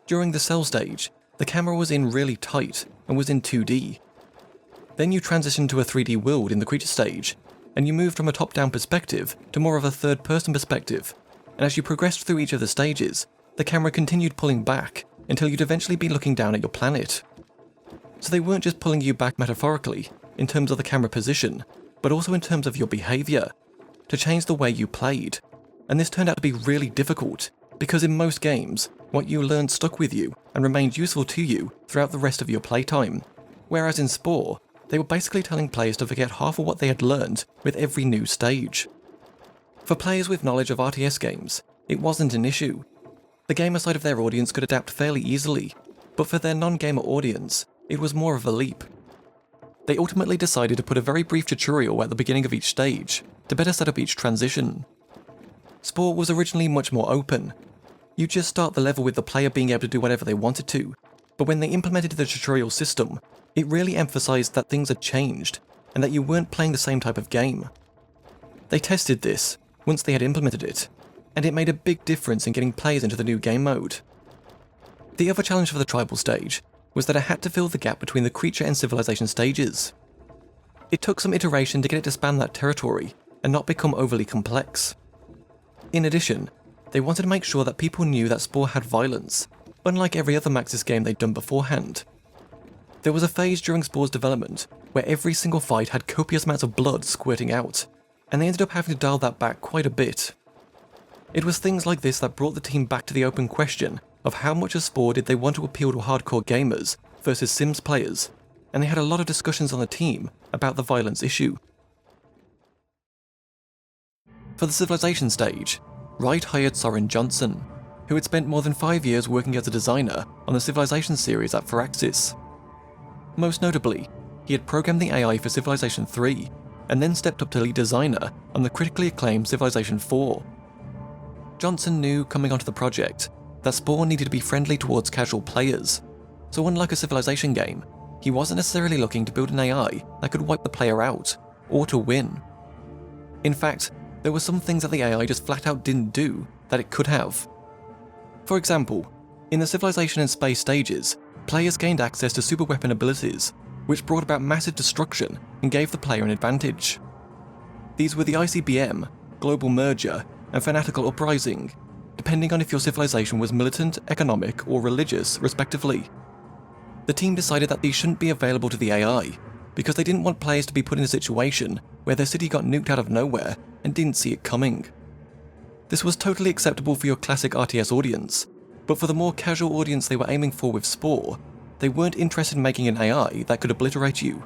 Speaker 1: During the cell stage, the camera was in really tight and was in 2D. Then you transitioned to a 3D world in the creature stage, and you moved from a top-down perspective to more of a third-person perspective, and as you progressed through each of the stages, the camera continued pulling back until you'd eventually be looking down at your planet. So they weren't just pulling you back metaphorically, in terms of the camera position, but also in terms of your behaviour, to change the way you played. And this turned out to be really difficult, because in most games, what you learned stuck with you and remained useful to you throughout the rest of your playtime, whereas in Spore, they were basically telling players to forget half of what they had learned with every new stage. For players with knowledge of RTS games, it wasn't an issue. The gamer side of their audience could adapt fairly easily, but for their non-gamer audience, it was more of a leap. They ultimately decided to put a very brief tutorial at the beginning of each stage, to better set up each transition. Spore was originally much more open. You just start the level with the player being able to do whatever they wanted to, but when they implemented the tutorial system, it really emphasized that things had changed, and that you weren't playing the same type of game. They tested this, once they had implemented it, and it made a big difference in getting players into the new game mode. The other challenge for the tribal stage was that it had to fill the gap between the creature and civilization stages. It took some iteration to get it to span that territory, and not become overly complex. In addition, they wanted to make sure that people knew that Spore had violence, unlike every other Maxis game they'd done beforehand. There was a phase during Spore's development where every single fight had copious amounts of blood squirting out, and they ended up having to dial that back quite a bit. It was things like this that brought the team back to the open question of how much of Spore did they want to appeal to hardcore gamers versus Sims players, and they had a lot of discussions on the team about the violence issue. For the Civilization stage, Wright hired Soren Johnson, who had spent more than 5 years working as a designer on the Civilization series at Firaxis. Most notably, he had programmed the AI for Civilization 3, and then stepped up to lead designer on the critically acclaimed Civilization 4. Johnson knew, coming onto the project, that Spore needed to be friendly towards casual players, so unlike a Civilization game, he wasn't necessarily looking to build an AI that could wipe the player out, or to win. In fact, there were some things that the AI just flat out didn't do that it could have. For example, in the Civilization and Space stages, players gained access to superweapon abilities, which brought about massive destruction and gave the player an advantage. These were the ICBM, Global Merger, and Fanatical Uprising, depending on if your civilization was militant, economic, or religious, respectively. The team decided that these shouldn't be available to the AI, because they didn't want players to be put in a situation where their city got nuked out of nowhere and didn't see it coming. This was totally acceptable for your classic RTS audience, but for the more casual audience they were aiming for with Spore, they weren't interested in making an AI that could obliterate you.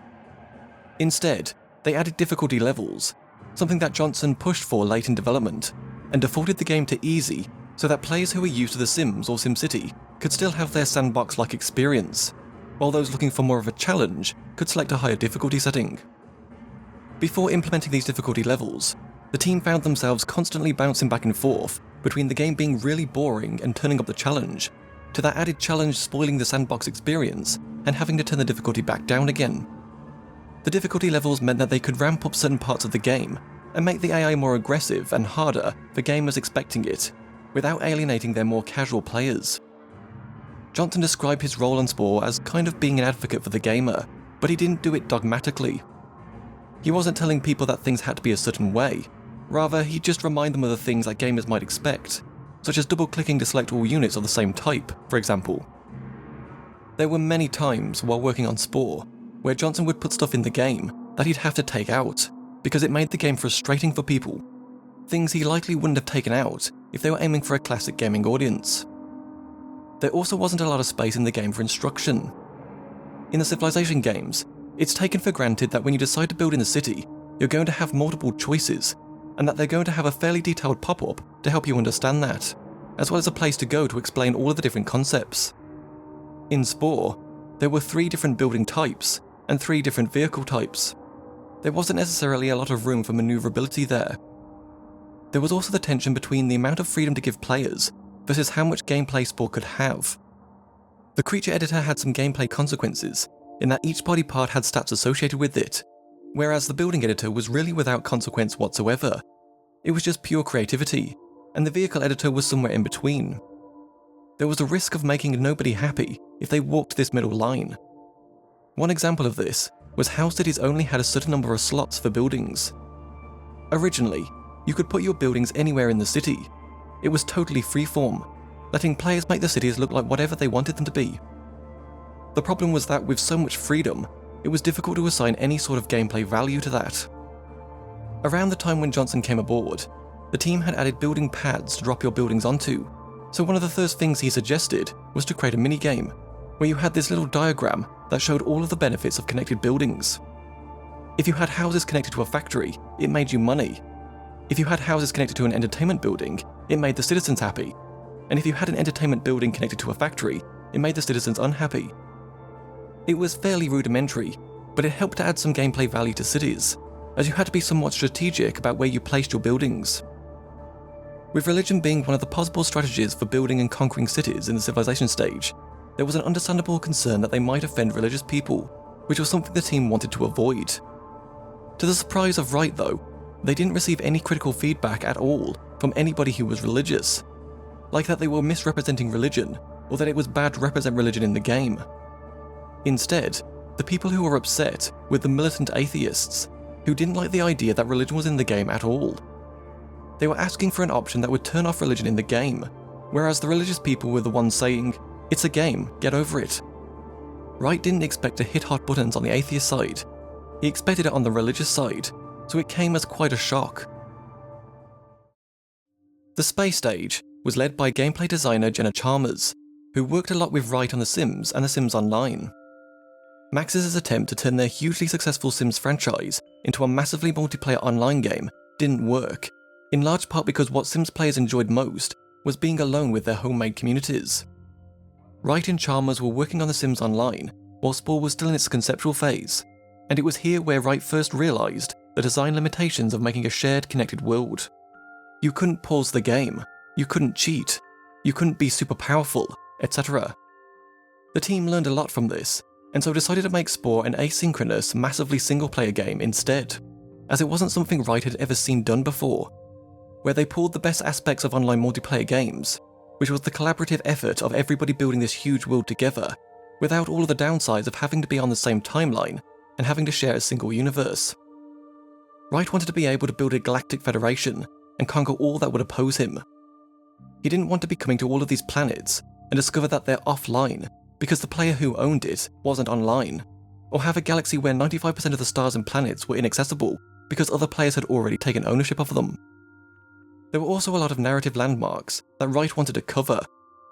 Speaker 1: Instead, they added difficulty levels, something that Johnson pushed for late in development, and defaulted the game to easy so that players who were used to The Sims or SimCity could still have their sandbox-like experience, while those looking for more of a challenge could select a higher difficulty setting. Before implementing these difficulty levels, the team found themselves constantly bouncing back and forth between the game being really boring and turning up the challenge, to that added challenge spoiling the sandbox experience and having to turn the difficulty back down again. The difficulty levels meant that they could ramp up certain parts of the game and make the AI more aggressive and harder for gamers expecting it, without alienating their more casual players. Johnson described his role on Spore as kind of being an advocate for the gamer, but he didn't do it dogmatically. He wasn't telling people that things had to be a certain way, rather he'd just remind them of the things that gamers might expect, such as double-clicking to select all units of the same type, for example. There were many times while working on Spore where Johnson would put stuff in the game that he'd have to take out, because it made the game frustrating for people, things he likely wouldn't have taken out if they were aiming for a classic gaming audience. There also wasn't a lot of space in the game for instruction. In the Civilization games, it's taken for granted that when you decide to build in a city, you're going to have multiple choices, and that they're going to have a fairly detailed pop-up to help you understand that, as well as a place to go to explain all of the different concepts. In Spore, there were 3 different building types and 3 different vehicle types. There wasn't necessarily a lot of room for maneuverability there. There was also the tension between the amount of freedom to give players versus how much gameplay Spore could have. The creature editor had some gameplay consequences, in that each body part had stats associated with it, whereas the building editor was really without consequence whatsoever. It was just pure creativity, and the vehicle editor was somewhere in between. There was a risk of making nobody happy if they walked this middle line. One example of this was how cities only had a certain number of slots for buildings. Originally, you could put your buildings anywhere in the city. It was totally freeform, letting players make the cities look like whatever they wanted them to be. The problem was that with so much freedom, it was difficult to assign any sort of gameplay value to that. Around the time when Johnson came aboard, the team had added building pads to drop your buildings onto, so one of the first things he suggested was to create a mini-game, where you had this little diagram that showed all of the benefits of connected buildings. If you had houses connected to a factory, it made you money. If you had houses connected to an entertainment building, it made the citizens happy. And if you had an entertainment building connected to a factory, it made the citizens unhappy. It was fairly rudimentary, but it helped to add some gameplay value to cities, as you had to be somewhat strategic about where you placed your buildings. With religion being one of the possible strategies for building and conquering cities in the Civilization stage, there was an understandable concern that they might offend religious people, which was something the team wanted to avoid. To the surprise of Wright though, they didn't receive any critical feedback at all from anybody who was religious, like that they were misrepresenting religion, or that it was bad to represent religion in the game. Instead, the people who were upset were the militant atheists, who didn't like the idea that religion was in the game at all. They were asking for an option that would turn off religion in the game, whereas the religious people were the ones saying, "It's a game, get over it." Wright didn't expect to hit hot buttons on the atheist side. He expected it on the religious side, so it came as quite a shock. The space stage was led by gameplay designer Jenna Chalmers, who worked a lot with Wright on The Sims and The Sims Online. Max's attempt to turn their hugely successful Sims franchise into a massively multiplayer online game didn't work, in large part because what Sims players enjoyed most was being alone with their homemade communities. Wright and Chalmers were working on The Sims Online while Spore was still in its conceptual phase, and it was here where Wright first realised the design limitations of making a shared, connected world. You couldn't pause the game, you couldn't cheat, you couldn't be super powerful, etc. The team learned a lot from this, and so decided to make Spore an asynchronous, massively single-player game instead, as it wasn't something Wright had ever seen done before, where they pulled the best aspects of online multiplayer games, which was the collaborative effort of everybody building this huge world together, without all of the downsides of having to be on the same timeline and having to share a single universe. Wright wanted to be able to build a galactic federation and conquer all that would oppose him. He didn't want to be coming to all of these planets and discover that they're offline because the player who owned it wasn't online, or have a galaxy where 95% of the stars and planets were inaccessible because other players had already taken ownership of them. There were also a lot of narrative landmarks that Wright wanted to cover,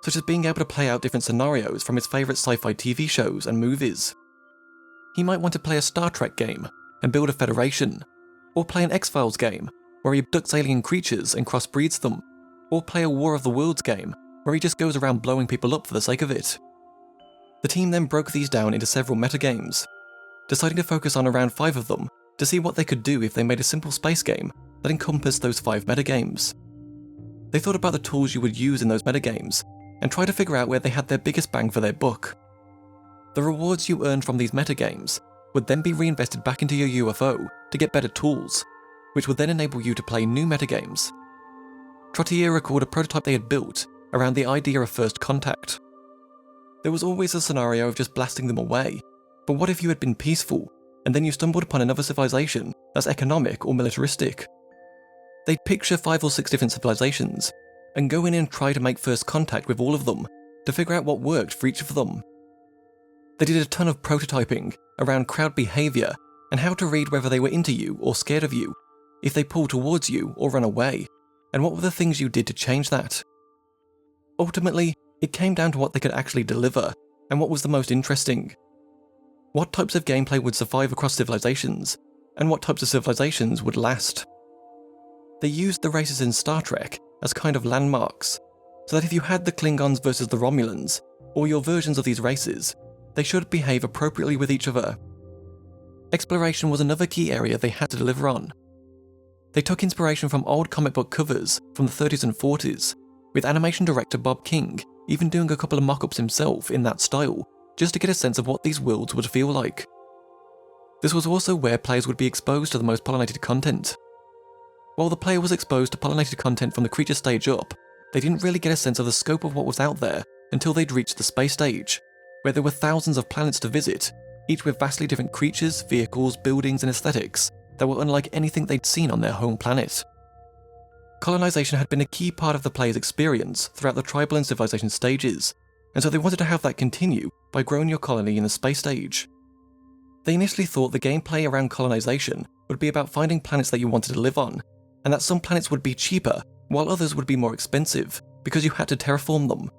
Speaker 1: such as being able to play out different scenarios from his favourite sci-fi TV shows and movies. He might want to play a Star Trek game and build a Federation, or play an X-Files game where he abducts alien creatures and crossbreeds them, or play a War of the Worlds game where he just goes around blowing people up for the sake of it. The team then broke these down into several metagames, deciding to focus on around 5 of them to see what they could do if they made a simple space game that encompassed those 5 metagames. They thought about the tools you would use in those metagames and tried to figure out where they had their biggest bang for their buck. The rewards you earned from these metagames would then be reinvested back into your UFO to get better tools, which would then enable you to play new metagames. Trottier recalled a prototype they had built around the idea of first contact. There was always a scenario of just blasting them away, but what if you had been peaceful, and then you stumbled upon another civilization that's economic or militaristic? They'd picture 5 or 6 different civilizations, and go in and try to make first contact with all of them, to figure out what worked for each of them. They did a ton of prototyping around crowd behaviour and how to read whether they were into you or scared of you, if they pulled towards you or run away, and what were the things you did to change that. Ultimately, it came down to what they could actually deliver, and what was the most interesting. What types of gameplay would survive across civilizations, and what types of civilizations would last. They used the races in Star Trek as kind of landmarks, so that if you had the Klingons versus the Romulans, or your versions of these races, they should behave appropriately with each other. Exploration was another key area they had to deliver on. They took inspiration from old comic book covers from the 30s and 40s, with animation director Bob King even doing a couple of mock-ups himself in that style, just to get a sense of what these worlds would feel like. This was also where players would be exposed to the most pollinated content. While the player was exposed to pollinated content from the creature stage up, they didn't really get a sense of the scope of what was out there until they'd reached the space stage, where there were thousands of planets to visit, each with vastly different creatures, vehicles, buildings and aesthetics that were unlike anything they'd seen on their home planet. Colonization had been a key part of the player's experience throughout the tribal and civilization stages, and so they wanted to have that continue by growing your colony in the space stage. They initially thought the gameplay around colonization would be about finding planets that you wanted to live on, and that some planets would be cheaper, while others would be more expensive, because you had to terraform them.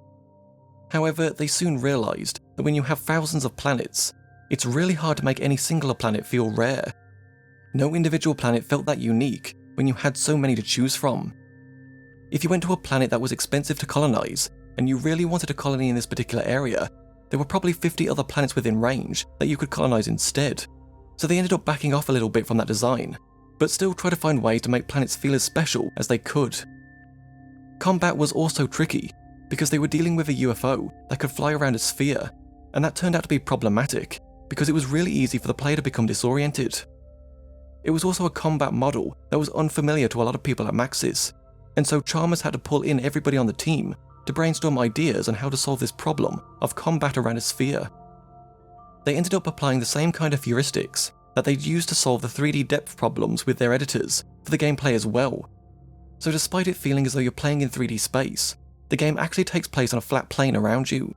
Speaker 1: However, they soon realised that when you have thousands of planets, it's really hard to make any singular planet feel rare. No individual planet felt that unique when you had so many to choose from. If you went to a planet that was expensive to colonize, and you really wanted a colony in this particular area, there were probably 50 other planets within range that you could colonize instead. So they ended up backing off a little bit from that design, but still try to find ways to make planets feel as special as they could. Combat was also tricky, because they were dealing with a UFO that could fly around a sphere, and that turned out to be problematic, because it was really easy for the player to become disoriented. It was also a combat model that was unfamiliar to a lot of people at Maxis, and so Chalmers had to pull in everybody on the team to brainstorm ideas on how to solve this problem of combat around a sphere. They ended up applying the same kind of heuristics that they'd used to solve the 3D depth problems with their editors for the gameplay as well. So despite it feeling as though you're playing in 3D space, the game actually takes place on a flat plane around you.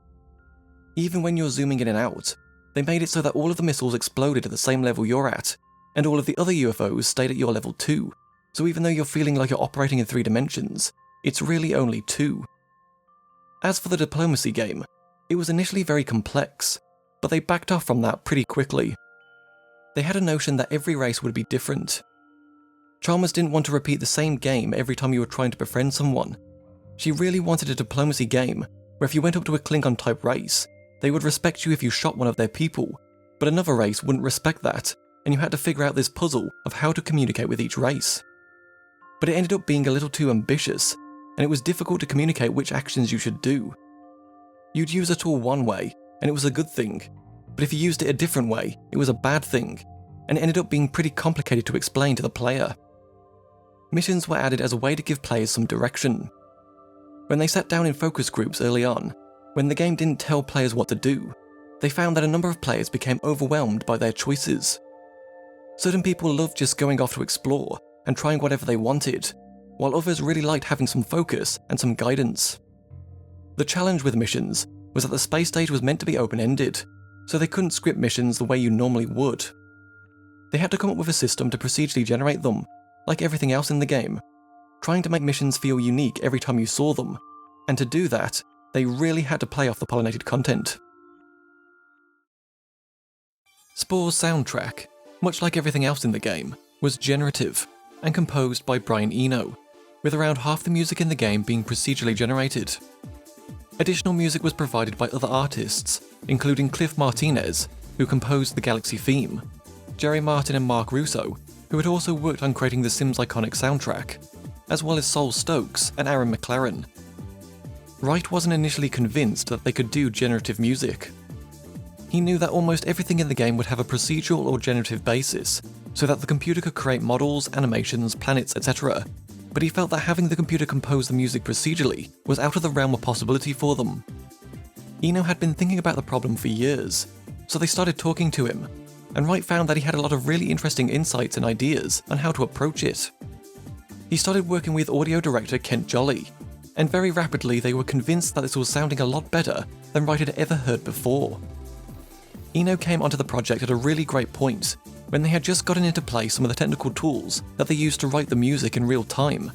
Speaker 1: Even when you're zooming in and out, they made it so that all of the missiles exploded at the same level you're at, and all of the other UFOs stayed at your level 2, so even though you're feeling like you're operating in 3 dimensions, it's really only 2. As for the diplomacy game, it was initially very complex, but they backed off from that pretty quickly. They had a notion that every race would be different. Chalmers didn't want to repeat the same game every time you were trying to befriend someone. She really wanted a diplomacy game where if you went up to a Klingon-type race, they would respect you if you shot one of their people, but another race wouldn't respect that, and you had to figure out this puzzle of how to communicate with each race. But it ended up being a little too ambitious, and it was difficult to communicate which actions you should do. You'd use a tool one way, and it was a good thing, but if you used it a different way, it was a bad thing, and it ended up being pretty complicated to explain to the player. Missions were added as a way to give players some direction. When they sat down in focus groups early on, when the game didn't tell players what to do, they found that a number of players became overwhelmed by their choices. Certain people loved just going off to explore and trying whatever they wanted, while others really liked having some focus and some guidance. The challenge with missions was that the space stage was meant to be open-ended, so they couldn't script missions the way you normally would. They had to come up with a system to procedurally generate them, like everything else in the game, trying to make missions feel unique every time you saw them, and to do that, they really had to play off the pollinated content. Spore's soundtrack, much like everything else in the game, was generative and composed by Brian Eno, with around half the music in the game being procedurally generated. Additional music was provided by other artists, including Cliff Martinez, who composed the Galaxy theme, Jerry Martin and Mark Russo, who had also worked on creating the Sims' iconic soundtrack, as well as Sol Stokes and Aaron McLaren. Wright wasn't initially convinced that they could do generative music. He knew that almost everything in the game would have a procedural or generative basis, so that the computer could create models, animations, planets, etc., but he felt that having the computer compose the music procedurally was out of the realm of possibility for them. Eno had been thinking about the problem for years, so they started talking to him, and Wright found that he had a lot of really interesting insights and ideas on how to approach it. He started working with audio director Kent Jolly, and very rapidly they were convinced that this was sounding a lot better than Wright had ever heard before. Eno came onto the project at a really great point, when they had just gotten into place some of the technical tools that they used to write the music in real time,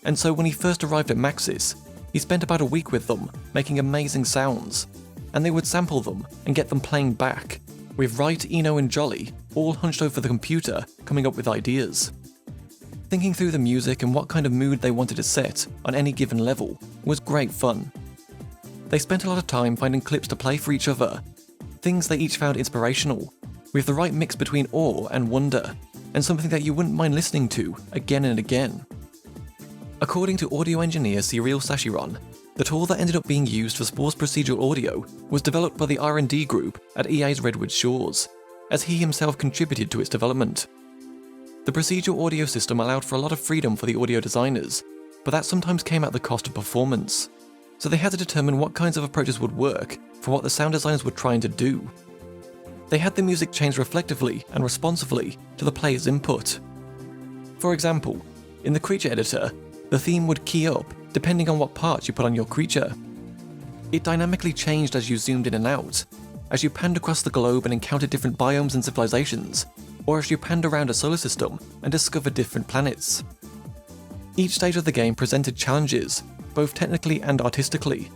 Speaker 1: and so when he first arrived at Maxis, he spent about a week with them, making amazing sounds, and they would sample them and get them playing back, with Wright, Eno and Jolly all hunched over the computer coming up with ideas. Thinking through the music and what kind of mood they wanted to set on any given level was great fun. They spent a lot of time finding clips to play for each other, things they each found inspirational, with the right mix between awe and wonder, and something that you wouldn't mind listening to again and again. According to audio engineer Cyril Sachiron, the tool that ended up being used for Spore's procedural audio was developed by the R&D group at EA's Redwood Shores, as he himself contributed to its development. The procedural audio system allowed for a lot of freedom for the audio designers, but that sometimes came at the cost of performance, so they had to determine what kinds of approaches would work for what the sound designers were trying to do. They had the music change reflectively and responsively to the player's input. For example, in the creature editor, the theme would key up depending on what parts you put on your creature. It dynamically changed as you zoomed in and out, as you panned across the globe and encountered different biomes and civilizations, or as you panned around a solar system and discovered different planets. Each stage of the game presented challenges, both technically and artistically.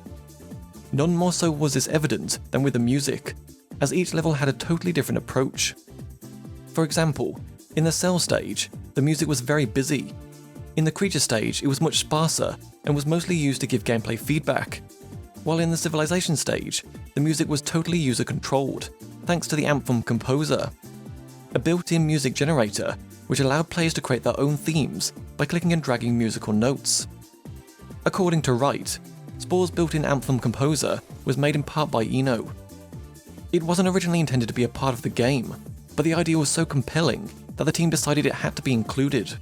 Speaker 1: None more so was this evident than with the music, as each level had a totally different approach. For example, in the cell stage, the music was very busy. In the creature stage, it was much sparser and was mostly used to give gameplay feedback, while in the civilization stage, the music was totally user-controlled, thanks to the Anthem Composer, a built-in music generator which allowed players to create their own themes by clicking and dragging musical notes. According to Wright, Spore's built-in Anthem Composer was made in part by Eno. It wasn't originally intended to be a part of the game, but the idea was so compelling that the team decided it had to be included.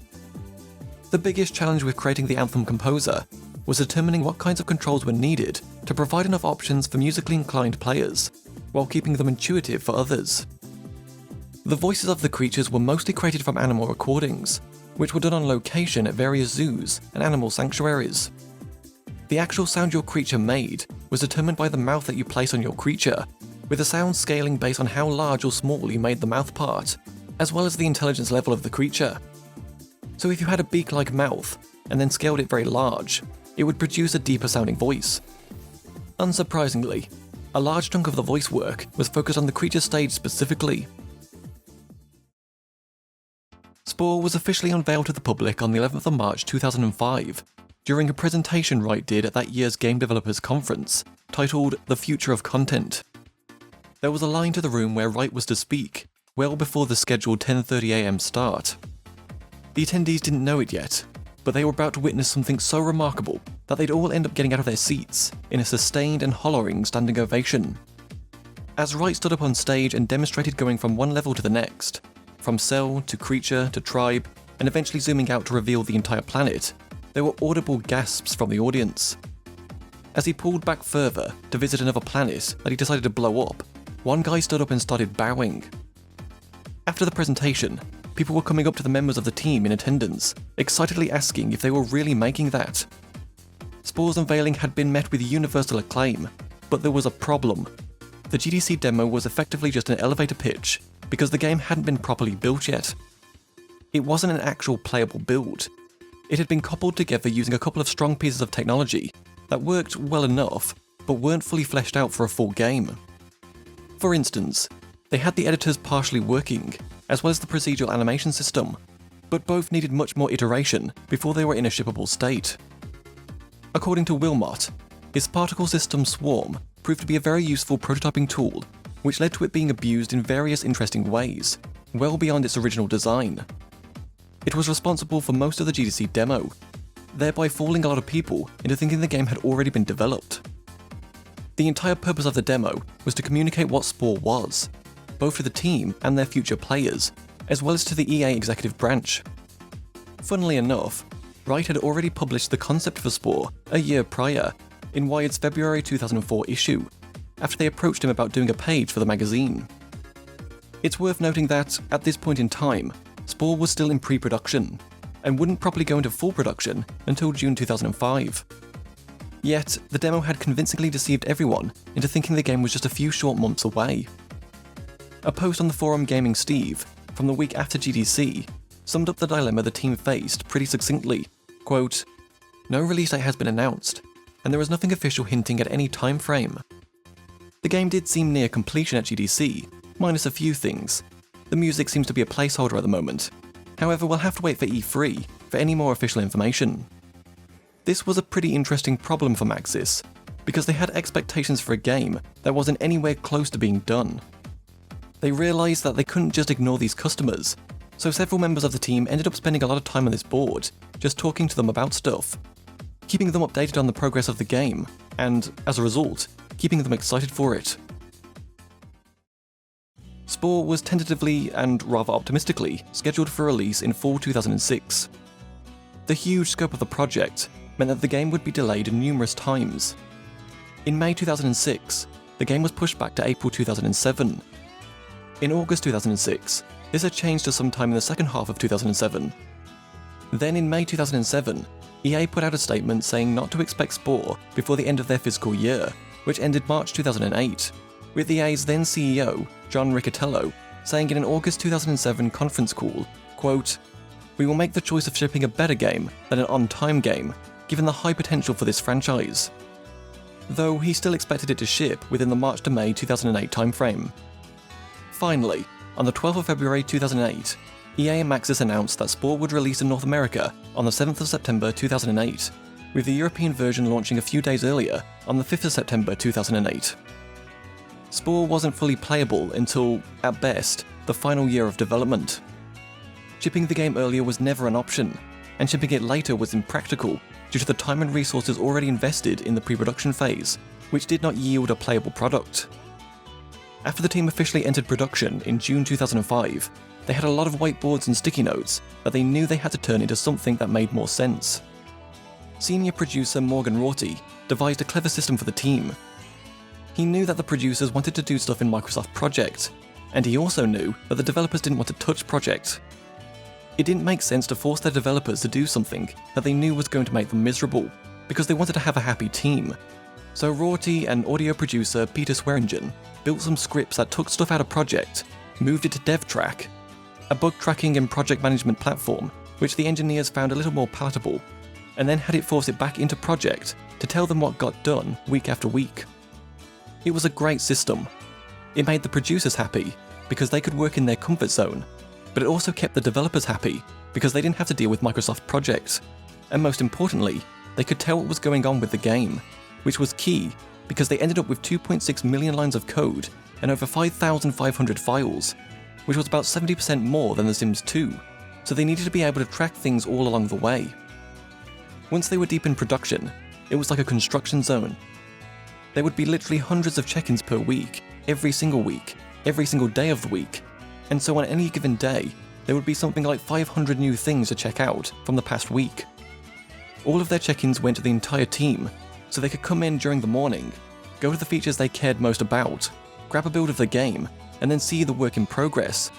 Speaker 1: The biggest challenge with creating the Anthem Composer was determining what kinds of controls were needed to provide enough options for musically inclined players, while keeping them intuitive for others. The voices of the creatures were mostly created from animal recordings, which were done on location at various zoos and animal sanctuaries. The actual sound your creature made was determined by the mouth that you place on your creature, with the sound scaling based on how large or small you made the mouth part, as well as the intelligence level of the creature. So if you had a beak-like mouth, and then scaled it very large, it would produce a deeper sounding voice. Unsurprisingly, a large chunk of the voice work was focused on the creature stage specifically. Spore was officially unveiled to the public on the 11th of March 2005, during a presentation Wright did at that year's Game Developers Conference, titled The Future of Content. There was a line to the room where Wright was to speak, well before the scheduled 10:30 AM start. The attendees didn't know it yet, but they were about to witness something so remarkable that they'd all end up getting out of their seats in a sustained and hollering standing ovation. As Wright stood up on stage and demonstrated going from one level to the next, from cell to creature to tribe, and eventually zooming out to reveal the entire planet, there were audible gasps from the audience. As he pulled back further to visit another planet that he decided to blow up, one guy stood up and started bowing. After the presentation, people were coming up to the members of the team in attendance, excitedly asking if they were really making that. Spore's unveiling had been met with universal acclaim, but there was a problem. the GDC demo was effectively just an elevator pitch because the game hadn't been properly built yet. It wasn't an actual playable build. It had been cobbled together using a couple of strong pieces of technology that worked well enough, but weren't fully fleshed out for a full game. For instance, they had the editors partially working, as well as the procedural animation system, but both needed much more iteration before they were in a shippable state. According to Wilmot, his particle system Swarm proved to be a very useful prototyping tool, which led to it being abused in various interesting ways, well beyond its original design. It was responsible for most of the GDC demo, thereby fooling a lot of people into thinking the game had already been developed. The entire purpose of the demo was to communicate what Spore was, both to the team and their future players, as well as to the EA executive branch. Funnily enough, Wright had already published the concept for Spore a year prior, in Wired's February 2004 issue, after they approached him about doing a page for the magazine. It's worth noting that, at this point in time, Spore was still in pre-production, and wouldn't properly go into full production until June 2005. Yet, the demo had convincingly deceived everyone into thinking the game was just a few short months away. A post on the forum Gaming Steve, from the week after GDC, summed up the dilemma the team faced pretty succinctly. Quote, "No release date has been announced, and there is nothing official hinting at any time frame. The game did seem near completion at GDC, minus a few things. The music seems to be a placeholder at the moment. However, we'll have to wait for E3 for any more official information." This was a pretty interesting problem for Maxis, because they had expectations for a game that wasn't anywhere close to being done. They realised that they couldn't just ignore these customers, so several members of the team ended up spending a lot of time on this board, just talking to them about stuff, keeping them updated on the progress of the game, and, as a result, keeping them excited for it. Spore was tentatively, and rather optimistically, scheduled for release in fall 2006. The huge scope of the project meant that the game would be delayed numerous times. In May 2006, the game was pushed back to April 2007. In August 2006, this had changed to sometime in the second half of 2007. Then in May 2007, EA put out a statement saying not to expect Spore before the end of their fiscal year, which ended March 2008, with EA's then CEO, John Riccitiello, saying in an August 2007 conference call, quote, "We will make the choice of shipping a better game than an on-time game, given the high potential for this franchise." Though he still expected it to ship within the March to May 2008 timeframe. Finally, on the 12th of February 2008, EA and Maxis announced that Spore would release in North America on the 7th of September 2008, with the European version launching a few days earlier on the 5th of September 2008. Spore wasn't fully playable until, at best, the final year of development. Shipping the game earlier was never an option, and shipping it later was impractical due to the time and resources already invested in the pre-production phase, which did not yield a playable product. After the team officially entered production in June 2005, they had a lot of whiteboards and sticky notes that they knew they had to turn into something that made more sense. Senior producer Morgan Rorty devised a clever system for the team. He knew that the producers wanted to do stuff in Microsoft Project, and he also knew that the developers didn't want to touch Project. It didn't make sense to force their developers to do something that they knew was going to make them miserable, because they wanted to have a happy team. So Rorty and audio producer Peter Swearingen built some scripts that took stuff out of Project, moved it to DevTrack, a bug tracking and project management platform which the engineers found a little more palatable, and then had it force it back into Project to tell them what got done week after week. It was a great system. It made the producers happy because they could work in their comfort zone, but it also kept the developers happy because they didn't have to deal with Microsoft Project, and most importantly, they could tell what was going on with the game, which was key because they ended up with 2.6 million lines of code and over 5,500 files, which was about 70% more than The Sims 2, so they needed to be able to track things all along the way. Once they were deep in production, it was like a construction zone. There would be literally hundreds of check-ins per week, every single day of the week, and so on any given day, there would be something like 500 new things to check out from the past week. All of their check-ins went to the entire team, so they could come in during the morning, go to the features they cared most about, grab a build of the game, and then see the work in progress,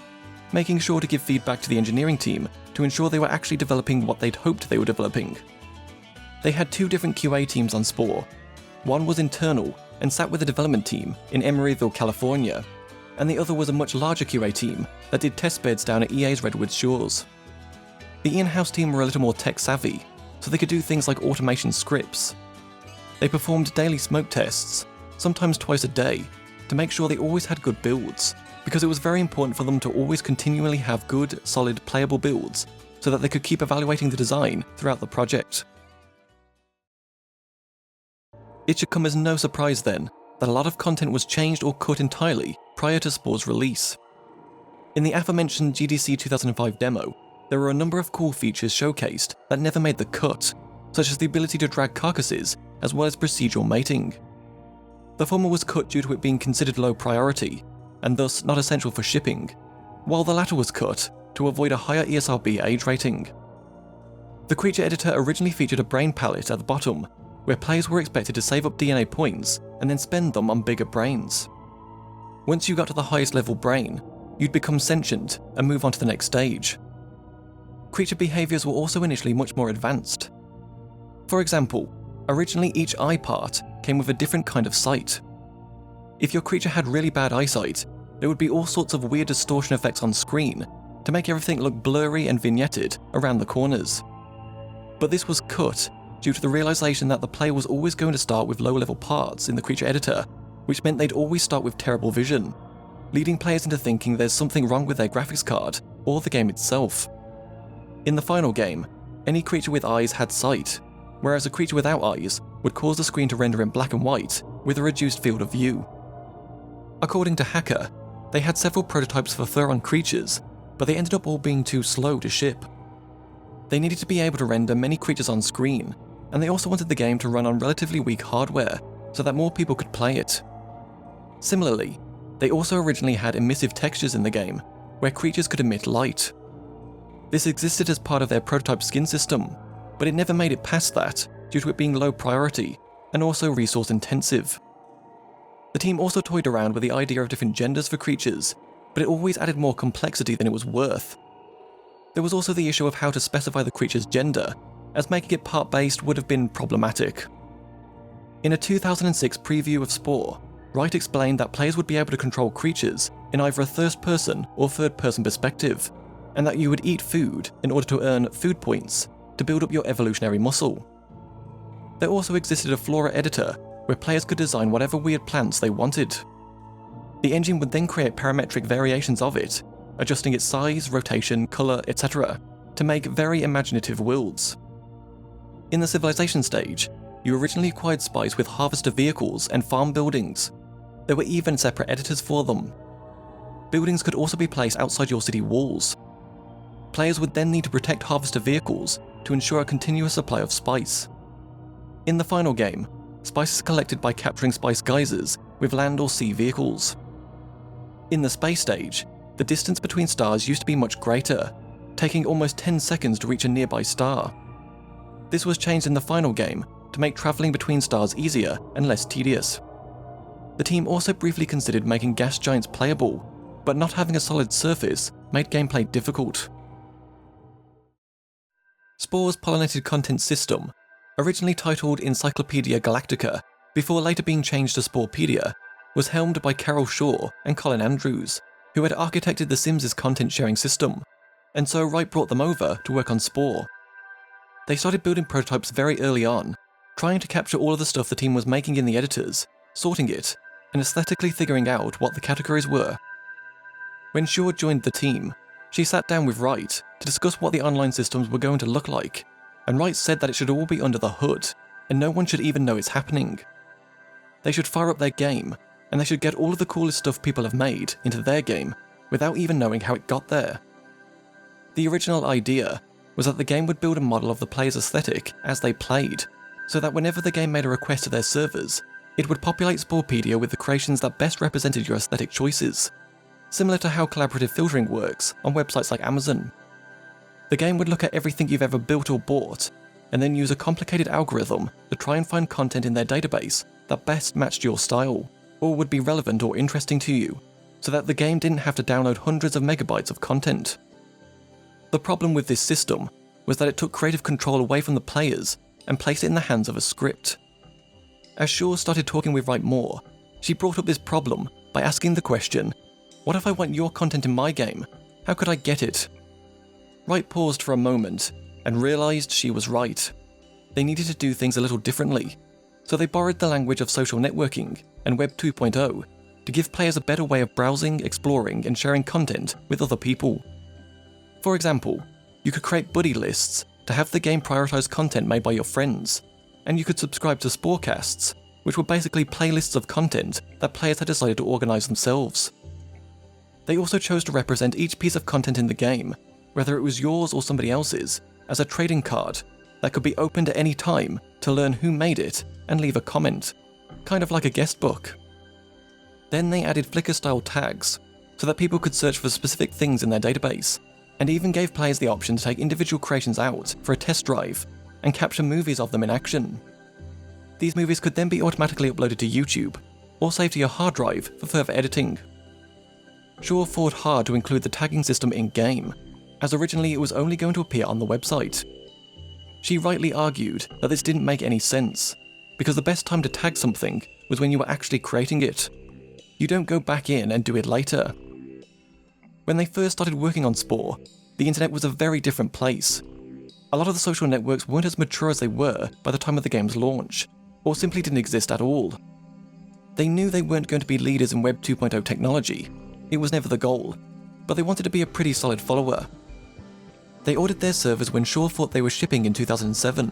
Speaker 1: making sure to give feedback to the engineering team to ensure they were actually developing what they'd hoped they were developing. They had two different QA teams on Spore. One was internal, and sat with the development team in Emeryville, California, and the other was a much larger QA team that did test beds down at EA's Redwood Shores. The in-house team were a little more tech-savvy, so they could do things like automation scripts. They performed daily smoke tests, sometimes twice a day, to make sure they always had good builds, because it was very important for them to always continually have good, solid, playable builds, so that they could keep evaluating the design throughout the project. It should come as no surprise then, that a lot of content was changed or cut entirely prior to Spore's release. In the aforementioned GDC 2005 demo, there were a number of cool features showcased that never made the cut, such as the ability to drag carcasses, as well as procedural mating. The former was cut due to it being considered low priority, and thus not essential for shipping, while the latter was cut to avoid a higher ESRB age rating. The creature editor originally featured a brain palette at the bottom, where players were expected to save up DNA points and then spend them on bigger brains. Once you got to the highest level brain, you'd become sentient and move on to the next stage. Creature behaviours were also initially much more advanced. For example, originally each eye part came with a different kind of sight. If your creature had really bad eyesight, there would be all sorts of weird distortion effects on screen to make everything look blurry and vignetted around the corners. But this was cut due to the realization that the player was always going to start with low-level parts in the creature editor, which meant they'd always start with terrible vision, leading players into thinking there's something wrong with their graphics card or the game itself. In the final game, any creature with eyes had sight, whereas a creature without eyes would cause the screen to render in black and white with a reduced field of view. According to Hacker, they had several prototypes for Thuron creatures, but they ended up all being too slow to ship. They needed to be able to render many creatures on screen, and they also wanted the game to run on relatively weak hardware so that more people could play it. Similarly, they also originally had emissive textures in the game, where creatures could emit light. This existed as part of their prototype skin system, but it never made it past that due to it being low priority and also resource intensive. The team also toyed around with the idea of different genders for creatures, but it always added more complexity than it was worth. There was also the issue of how to specify the creature's gender, as making it part-based would have been problematic. In a 2006 preview of Spore, Wright explained that players would be able to control creatures in either a first-person or third-person perspective, and that you would eat food in order to earn food points to build up your evolutionary muscle. There also existed a Flora editor where players could design whatever weird plants they wanted. The engine would then create parametric variations of it, adjusting its size, rotation, colour, etc., to make very imaginative worlds. In the civilization stage, you originally acquired spice with harvester vehicles and farm buildings. There were even separate editors for them. Buildings could also be placed outside your city walls. Players would then need to protect harvester vehicles to ensure a continuous supply of spice. In the final game, spice is collected by capturing spice geysers with land or sea vehicles. In the space stage, the distance between stars used to be much greater, taking almost 10 seconds to reach a nearby star. This was changed in the final game to make travelling between stars easier and less tedious. The team also briefly considered making gas giants playable, but not having a solid surface made gameplay difficult. Spore's pollinated content system, originally titled Encyclopedia Galactica before later being changed to Sporepedia, was helmed by Carol Shaw and Colin Andrews, who had architected The Sims' content sharing system, and so Wright brought them over to work on Spore. They started building prototypes very early on, trying to capture all of the stuff the team was making in the editors, sorting it, and aesthetically figuring out what the categories were. When Shaw joined the team, she sat down with Wright to discuss what the online systems were going to look like, and Wright said that it should all be under the hood, and no one should even know it's happening. They should fire up their game, and they should get all of the coolest stuff people have made into their game, without even knowing how it got there. The original idea was that the game would build a model of the player's aesthetic as they played, so that whenever the game made a request to their servers, it would populate Sporepedia with the creations that best represented your aesthetic choices, similar to how collaborative filtering works on websites like Amazon. The game would look at everything you've ever built or bought, and then use a complicated algorithm to try and find content in their database that best matched your style, or would be relevant or interesting to you, so that the game didn't have to download hundreds of megabytes of content. The problem with this system was that it took creative control away from the players and placed it in the hands of a script. As Shaw started talking with Wright more, she brought up this problem by asking the question, "What if I want your content in my game? How could I get it?" Wright paused for a moment and realised she was right. They needed to do things a little differently, so they borrowed the language of social networking and Web 2.0 to give players a better way of browsing, exploring, and sharing content with other people. For example, you could create buddy lists to have the game prioritise content made by your friends, and you could subscribe to Sporecasts, which were basically playlists of content that players had decided to organise themselves. They also chose to represent each piece of content in the game, whether it was yours or somebody else's, as a trading card that could be opened at any time to learn who made it and leave a comment, kind of like a guest book. Then they added Flickr-style tags so that people could search for specific things in their database, and even gave players the option to take individual creations out for a test drive and capture movies of them in action. These movies could then be automatically uploaded to YouTube or saved to your hard drive for further editing. Shaw fought hard to include the tagging system in-game, as originally it was only going to appear on the website. She rightly argued that this didn't make any sense, because the best time to tag something was when you were actually creating it. You don't go back in and do it later. When they first started working on Spore, the internet was a very different place. A lot of the social networks weren't as mature as they were by the time of the game's launch, or simply didn't exist at all. They knew they weren't going to be leaders in Web 2.0 technology. It was never the goal, but they wanted to be a pretty solid follower. They ordered their servers when Shaw thought they were shipping in 2007,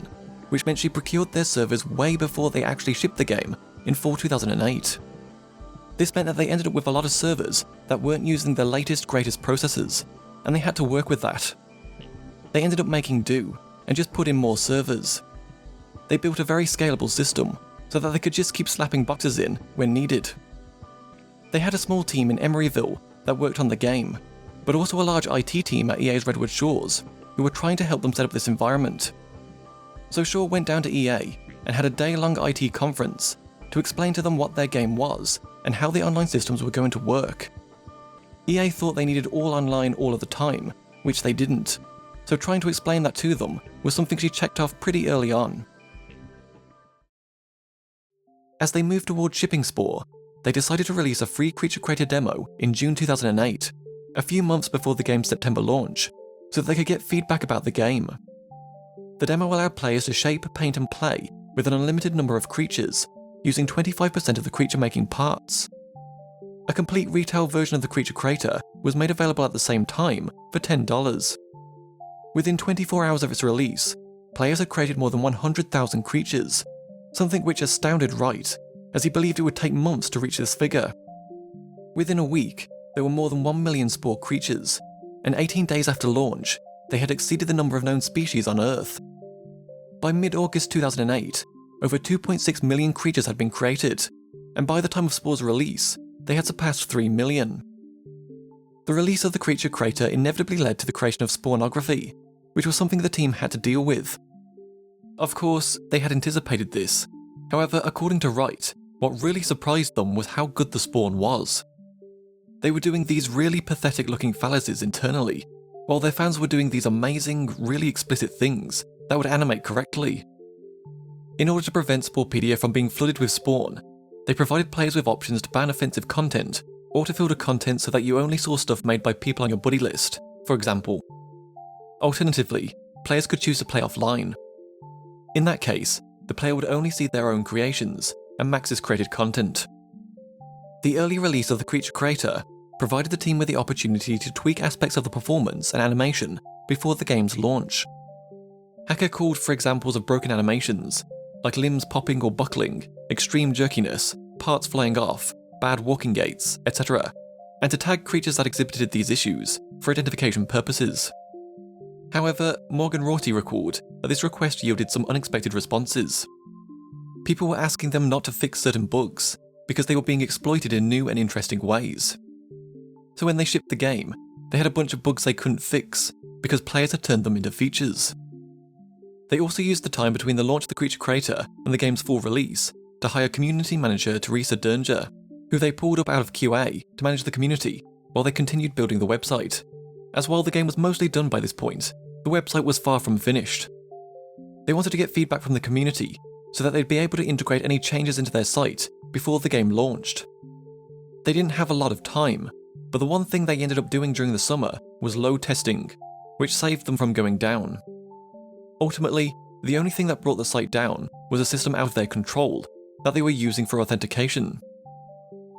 Speaker 1: which meant she procured their servers way before they actually shipped the game in fall 2008. This meant that they ended up with a lot of servers that weren't using the latest, greatest processors, and they had to work with that. They ended up making do, and just put in more servers. They built a very scalable system, so that they could just keep slapping boxes in when needed. They had a small team in Emeryville that worked on the game, but also a large IT team at EA's Redwood Shores, who were trying to help them set up this environment. So Shaw went down to EA and had a day-long IT conference to explain to them what their game was and how the online systems were going to work. EA thought they needed all online all of the time, which they didn't, so trying to explain that to them was something she checked off pretty early on. As they moved towards shipping Spore, they decided to release a free Creature Creator demo in June 2008, a few months before the game's September launch, so that they could get feedback about the game. The demo allowed players to shape, paint and play with an unlimited number of creatures, using 25% of the creature-making parts. A complete retail version of the Creature Creator was made available at the same time for $10. Within 24 hours of its release, players had created more than 100,000 creatures, something which astounded Wright, as he believed it would take months to reach this figure. Within a week, there were more than 1 million Spore creatures, and 18 days after launch, they had exceeded the number of known species on Earth. By mid-August 2008, over 2.6 million creatures had been created, and by the time of Spore's release, they had surpassed 3 million. The release of the Creature Creator inevitably led to the creation of Spornography, which was something the team had to deal with. Of course, they had anticipated this. However, according to Wright, what really surprised them was how good the spawn was. They were doing these really pathetic-looking fallacies internally, while their fans were doing these amazing, really explicit things that would animate correctly. In order to prevent Sporepedia from being flooded with spawn, they provided players with options to ban offensive content, or to filter content so that you only saw stuff made by people on your buddy list, for example. Alternatively, players could choose to play offline. In that case, the player would only see their own creations, and Maxis created content. The early release of the Creature Creator provided the team with the opportunity to tweak aspects of the performance and animation before the game's launch. Hacker called for examples of broken animations, like limbs popping or buckling, extreme jerkiness, parts flying off, bad walking gaits, etc., and to tag creatures that exhibited these issues for identification purposes. However, Morgan Rorty recalled that this request yielded some unexpected responses. People were asking them not to fix certain bugs because they were being exploited in new and interesting ways. So when they shipped the game, they had a bunch of bugs they couldn't fix because players had turned them into features. They also used the time between the launch of the Creature Creator and the game's full release to hire community manager Teresa Dernger, who they pulled up out of QA to manage the community while they continued building the website, as while the game was mostly done by this point, the website was far from finished. They wanted to get feedback from the community, so that they'd be able to integrate any changes into their site before the game launched. They didn't have a lot of time, but the one thing they ended up doing during the summer was load testing, which saved them from going down. Ultimately, the only thing that brought the site down was a system out of their control that they were using for authentication.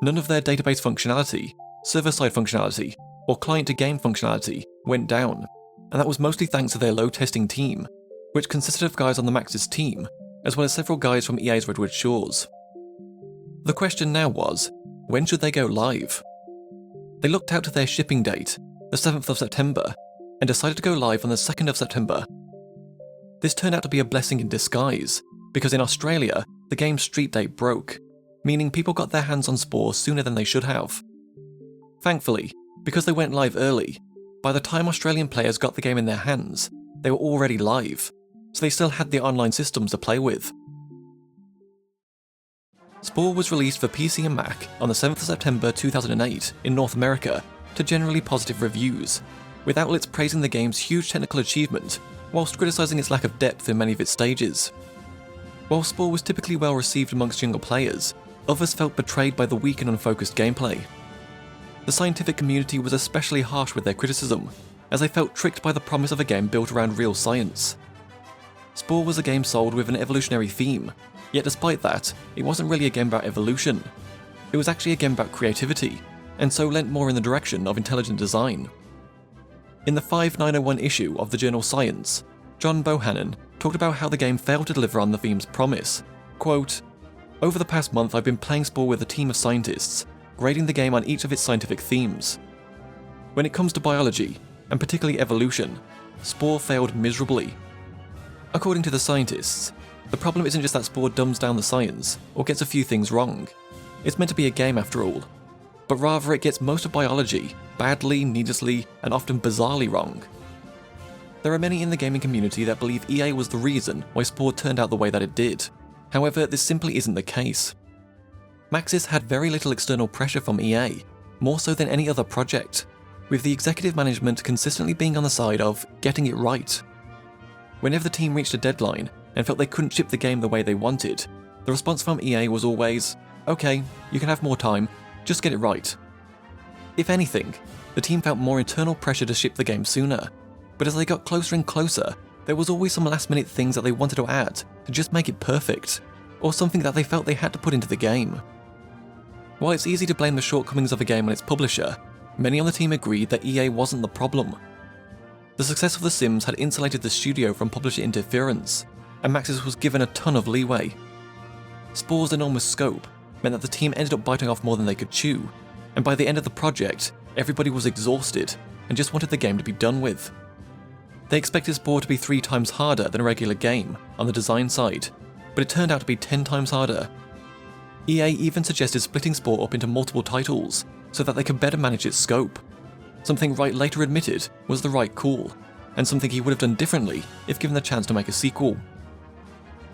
Speaker 1: None of their database functionality, server-side functionality, or client-to-game functionality went down, and that was mostly thanks to their load testing team, which consisted of guys on the Maxis team, as well as several guys from EA's Redwood Shores. The question now was, when should they go live? They looked out to their shipping date, the 7th of September, and decided to go live on the 2nd of September. This turned out to be a blessing in disguise, because in Australia, the game's street date broke, meaning people got their hands on Spore sooner than they should have. Thankfully, because they went live early, by the time Australian players got the game in their hands, they were already live, so they still had the online systems to play with. Spore was released for PC and Mac on the 7th of September 2008 in North America to generally positive reviews, with outlets praising the game's huge technical achievement whilst criticising its lack of depth in many of its stages. While Spore was typically well received amongst younger players, others felt betrayed by the weak and unfocused gameplay. The scientific community was especially harsh with their criticism, as they felt tricked by the promise of a game built around real science. Spore was a game sold with an evolutionary theme, yet despite that, it wasn't really a game about evolution. It was actually a game about creativity, and so lent more in the direction of intelligent design. In the 5901 issue of the journal Science, John Bohannon talked about how the game failed to deliver on the theme's promise. Quote, "Over the past month I've been playing Spore with a team of scientists, grading the game on each of its scientific themes. When it comes to biology, and particularly evolution, Spore failed miserably. According to the scientists, the problem isn't just that Spore dumbs down the science, or gets a few things wrong. It's meant to be a game after all. But rather it gets most of biology badly, needlessly, and often bizarrely wrong. There are many in the gaming community that believe EA was the reason why Spore turned out the way that it did. However, this simply isn't the case. Maxis had very little external pressure from EA, more so than any other project, with the executive management consistently being on the side of getting it right. Whenever the team reached a deadline and felt they couldn't ship the game the way they wanted, the response from EA was always, "Okay, you can have more time, just get it right." If anything, the team felt more internal pressure to ship the game sooner, but as they got closer and closer, there was always some last-minute things that they wanted to add to just make it perfect, or something that they felt they had to put into the game. While it's easy to blame the shortcomings of a game on its publisher, many on the team agreed that EA wasn't the problem. The success of The Sims had insulated the studio from publisher interference, and Maxis was given a ton of leeway. Spore's enormous scope meant that the team ended up biting off more than they could chew, and by the end of the project, everybody was exhausted and just wanted the game to be done with. They expected Spore to be 3 times harder than a regular game on the design side, but it turned out to be 10 times harder. EA even suggested splitting Spore up into multiple titles so that they could better manage its scope, something Wright later admitted was the right call, and something he would have done differently if given the chance to make a sequel.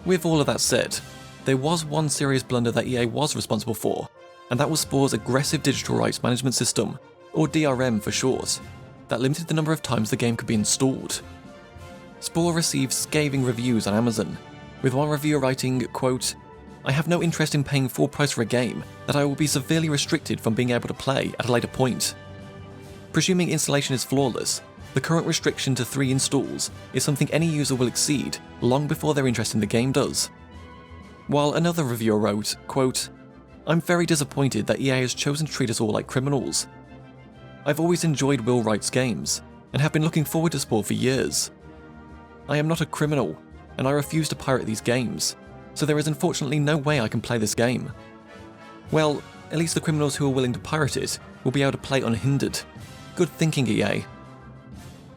Speaker 1: With all of that said, there was one serious blunder that EA was responsible for, and that was Spore's aggressive digital rights management system, or DRM for short, that limited the number of times the game could be installed. Spore received scathing reviews on Amazon, with one reviewer writing, quote, "I have no interest in paying full price for a game that I will be severely restricted from being able to play at a later point. Presuming installation is flawless, the current restriction to 3 installs is something any user will exceed long before their interest in the game does." While another reviewer wrote, quote, "I'm very disappointed that EA has chosen to treat us all like criminals. I've always enjoyed Will Wright's games, and have been looking forward to Spore for years. I am not a criminal, and I refuse to pirate these games, so there is unfortunately no way I can play this game. Well, at least the criminals who are willing to pirate it will be able to play unhindered. Good thinking, EA."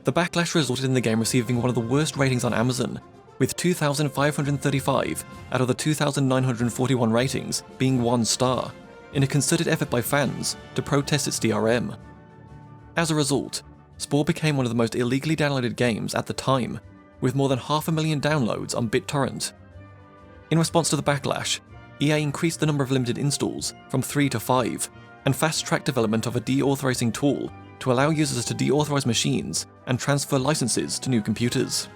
Speaker 1: The backlash resulted in the game receiving one of the worst ratings on Amazon, with 2,535 out of the 2,941 ratings being 1 star, in a concerted effort by fans to protest its DRM. As a result, Spore became one of the most illegally downloaded games at the time, with more than 500,000 downloads on BitTorrent. In response to the backlash, EA increased the number of limited installs from 3 to 5, and fast-tracked development of a deauthorizing tool to allow users to deauthorize machines and transfer licenses to new computers.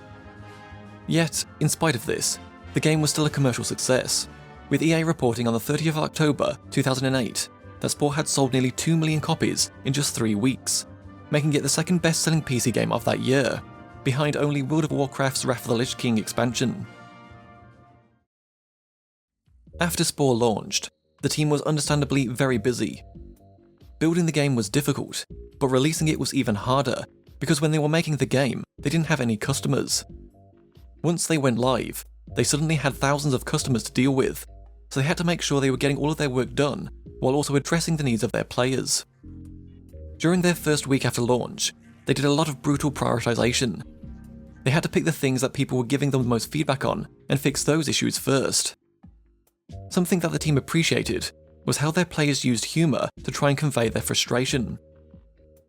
Speaker 1: Yet, in spite of this, the game was still a commercial success, with EA reporting on the 30th of October 2008 that Spore had sold nearly 2 million copies in just 3 weeks, making it the second best-selling PC game of that year, behind only World of Warcraft's Wrath of the Lich King expansion. After Spore launched, the team was understandably very busy. Building the game was difficult, but releasing it was even harder, because when they were making the game, they didn't have any customers. Once they went live, they suddenly had thousands of customers to deal with, so they had to make sure they were getting all of their work done, while also addressing the needs of their players. During their first week after launch, they did a lot of brutal prioritization. They had to pick the things that people were giving them the most feedback on, and fix those issues first. Something that the team appreciated was how their players used humour to try and convey their frustration.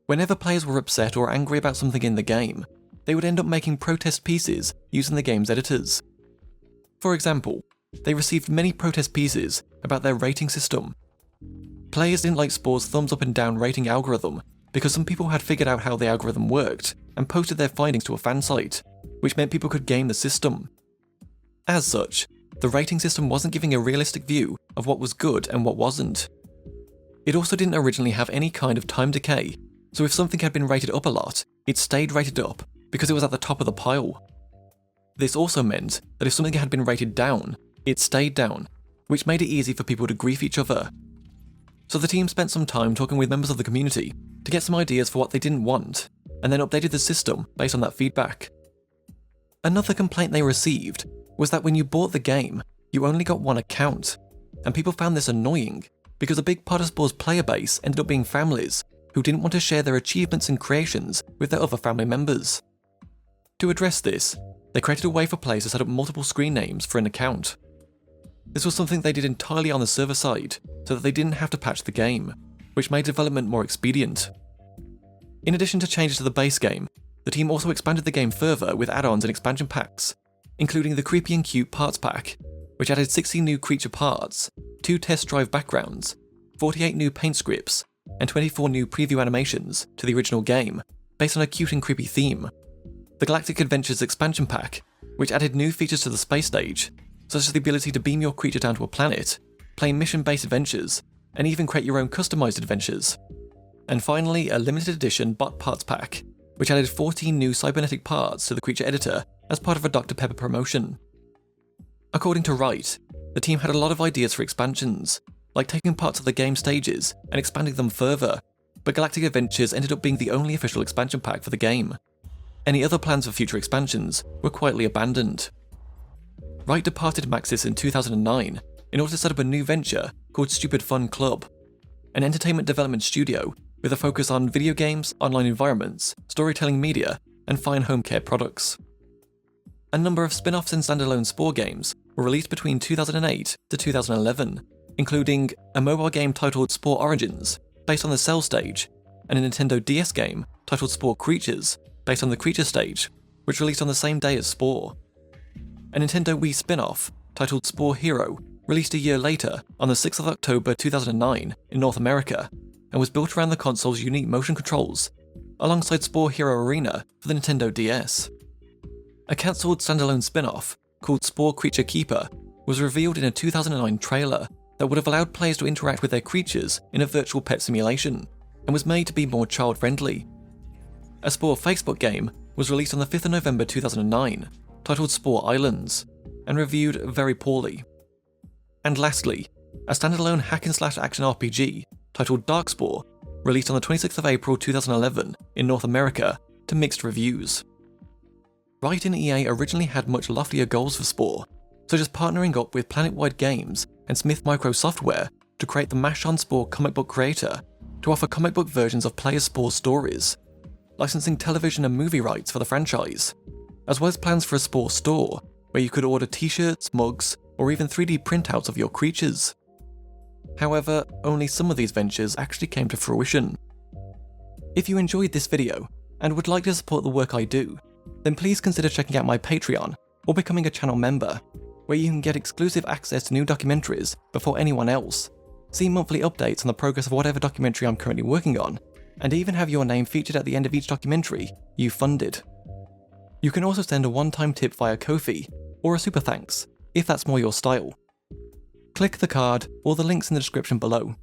Speaker 1: Whenever players were upset or angry about something in the game, they would end up making protest pieces using the game's editors. For example, they received many protest pieces about their rating system. Players didn't like Spore's thumbs up and down rating algorithm because some people had figured out how the algorithm worked and posted their findings to a fan site, which meant people could game the system. As such, the rating system wasn't giving a realistic view of what was good and what wasn't. It also didn't originally have any kind of time decay, so if something had been rated up a lot, it stayed rated up because it was at the top of the pile. This also meant that if something had been rated down, it stayed down, which made it easy for people to grief each other. So the team spent some time talking with members of the community to get some ideas for what they didn't want, and then updated the system based on that feedback. Another complaint they received was that when you bought the game, you only got one account, and people found this annoying because a big part of Spore's player base ended up being families who didn't want to share their achievements and creations with their other family members. To address this, they created a way for players to set up multiple screen names for an account. This was something they did entirely on the server side, so that they didn't have to patch the game, which made development more expedient. In addition to changes to the base game, the team also expanded the game further with add-ons and expansion packs, including the Creepy and Cute Parts Pack, which added 60 new creature parts, 2 test drive backgrounds, 48 new paint scripts, and 24 new preview animations to the original game, based on a cute and creepy theme. The Galactic Adventures expansion pack, which added new features to the space stage, such as the ability to beam your creature down to a planet, play mission-based adventures, and even create your own customized adventures. And finally, a limited edition bot parts pack, which added 14 new cybernetic parts to the creature editor as part of a Dr. Pepper promotion. According to Wright, the team had a lot of ideas for expansions, like taking parts of the game stages and expanding them further, but Galactic Adventures ended up being the only official expansion pack for the game. Any other plans for future expansions were quietly abandoned. Wright departed Maxis in 2009 in order to set up a new venture called Stupid Fun Club, an entertainment development studio with a focus on video games, online environments, storytelling media, and fine home care products. A number of spin-offs and standalone Spore games were released between 2008 to 2011, including a mobile game titled Spore Origins, based on the Cell stage, and a Nintendo DS game titled Spore Creatures, based on the Creature stage, which released on the same day as Spore. A Nintendo Wii spin-off titled Spore Hero released a year later on the 6th of October 2009 in North America, and was built around the console's unique motion controls, alongside Spore Hero Arena for the Nintendo DS. A cancelled standalone spin-off called Spore Creature Keeper was revealed in a 2009 trailer that would have allowed players to interact with their creatures in a virtual pet simulation, and was made to be more child-friendly. A Spore Facebook game was released on the 5th of November 2009, titled Spore Islands, and reviewed very poorly. And lastly, a standalone hack-and-slash action RPG titled Darkspore, released on the 26th of April 2011 in North America, to mixed reviews. Wright and EA originally had much loftier goals for Spore, such as partnering up with Planet-Wide Games and Smith Micro Software to create the Mash on Spore comic book creator to offer comic book versions of players' Spore stories, licensing television and movie rights for the franchise, as well as plans for a Spore store where you could order t-shirts, mugs, or even 3D printouts of your creatures. However, only some of these ventures actually came to fruition. If you enjoyed this video and would like to support the work I do, then please consider checking out my Patreon or becoming a channel member, where you can get exclusive access to new documentaries before anyone else, see monthly updates on the progress of whatever documentary I'm currently working on, and even have your name featured at the end of each documentary you funded. You can also send a one-time tip via Ko-fi or a super thanks if that's more your style. Click the card or the links in the description below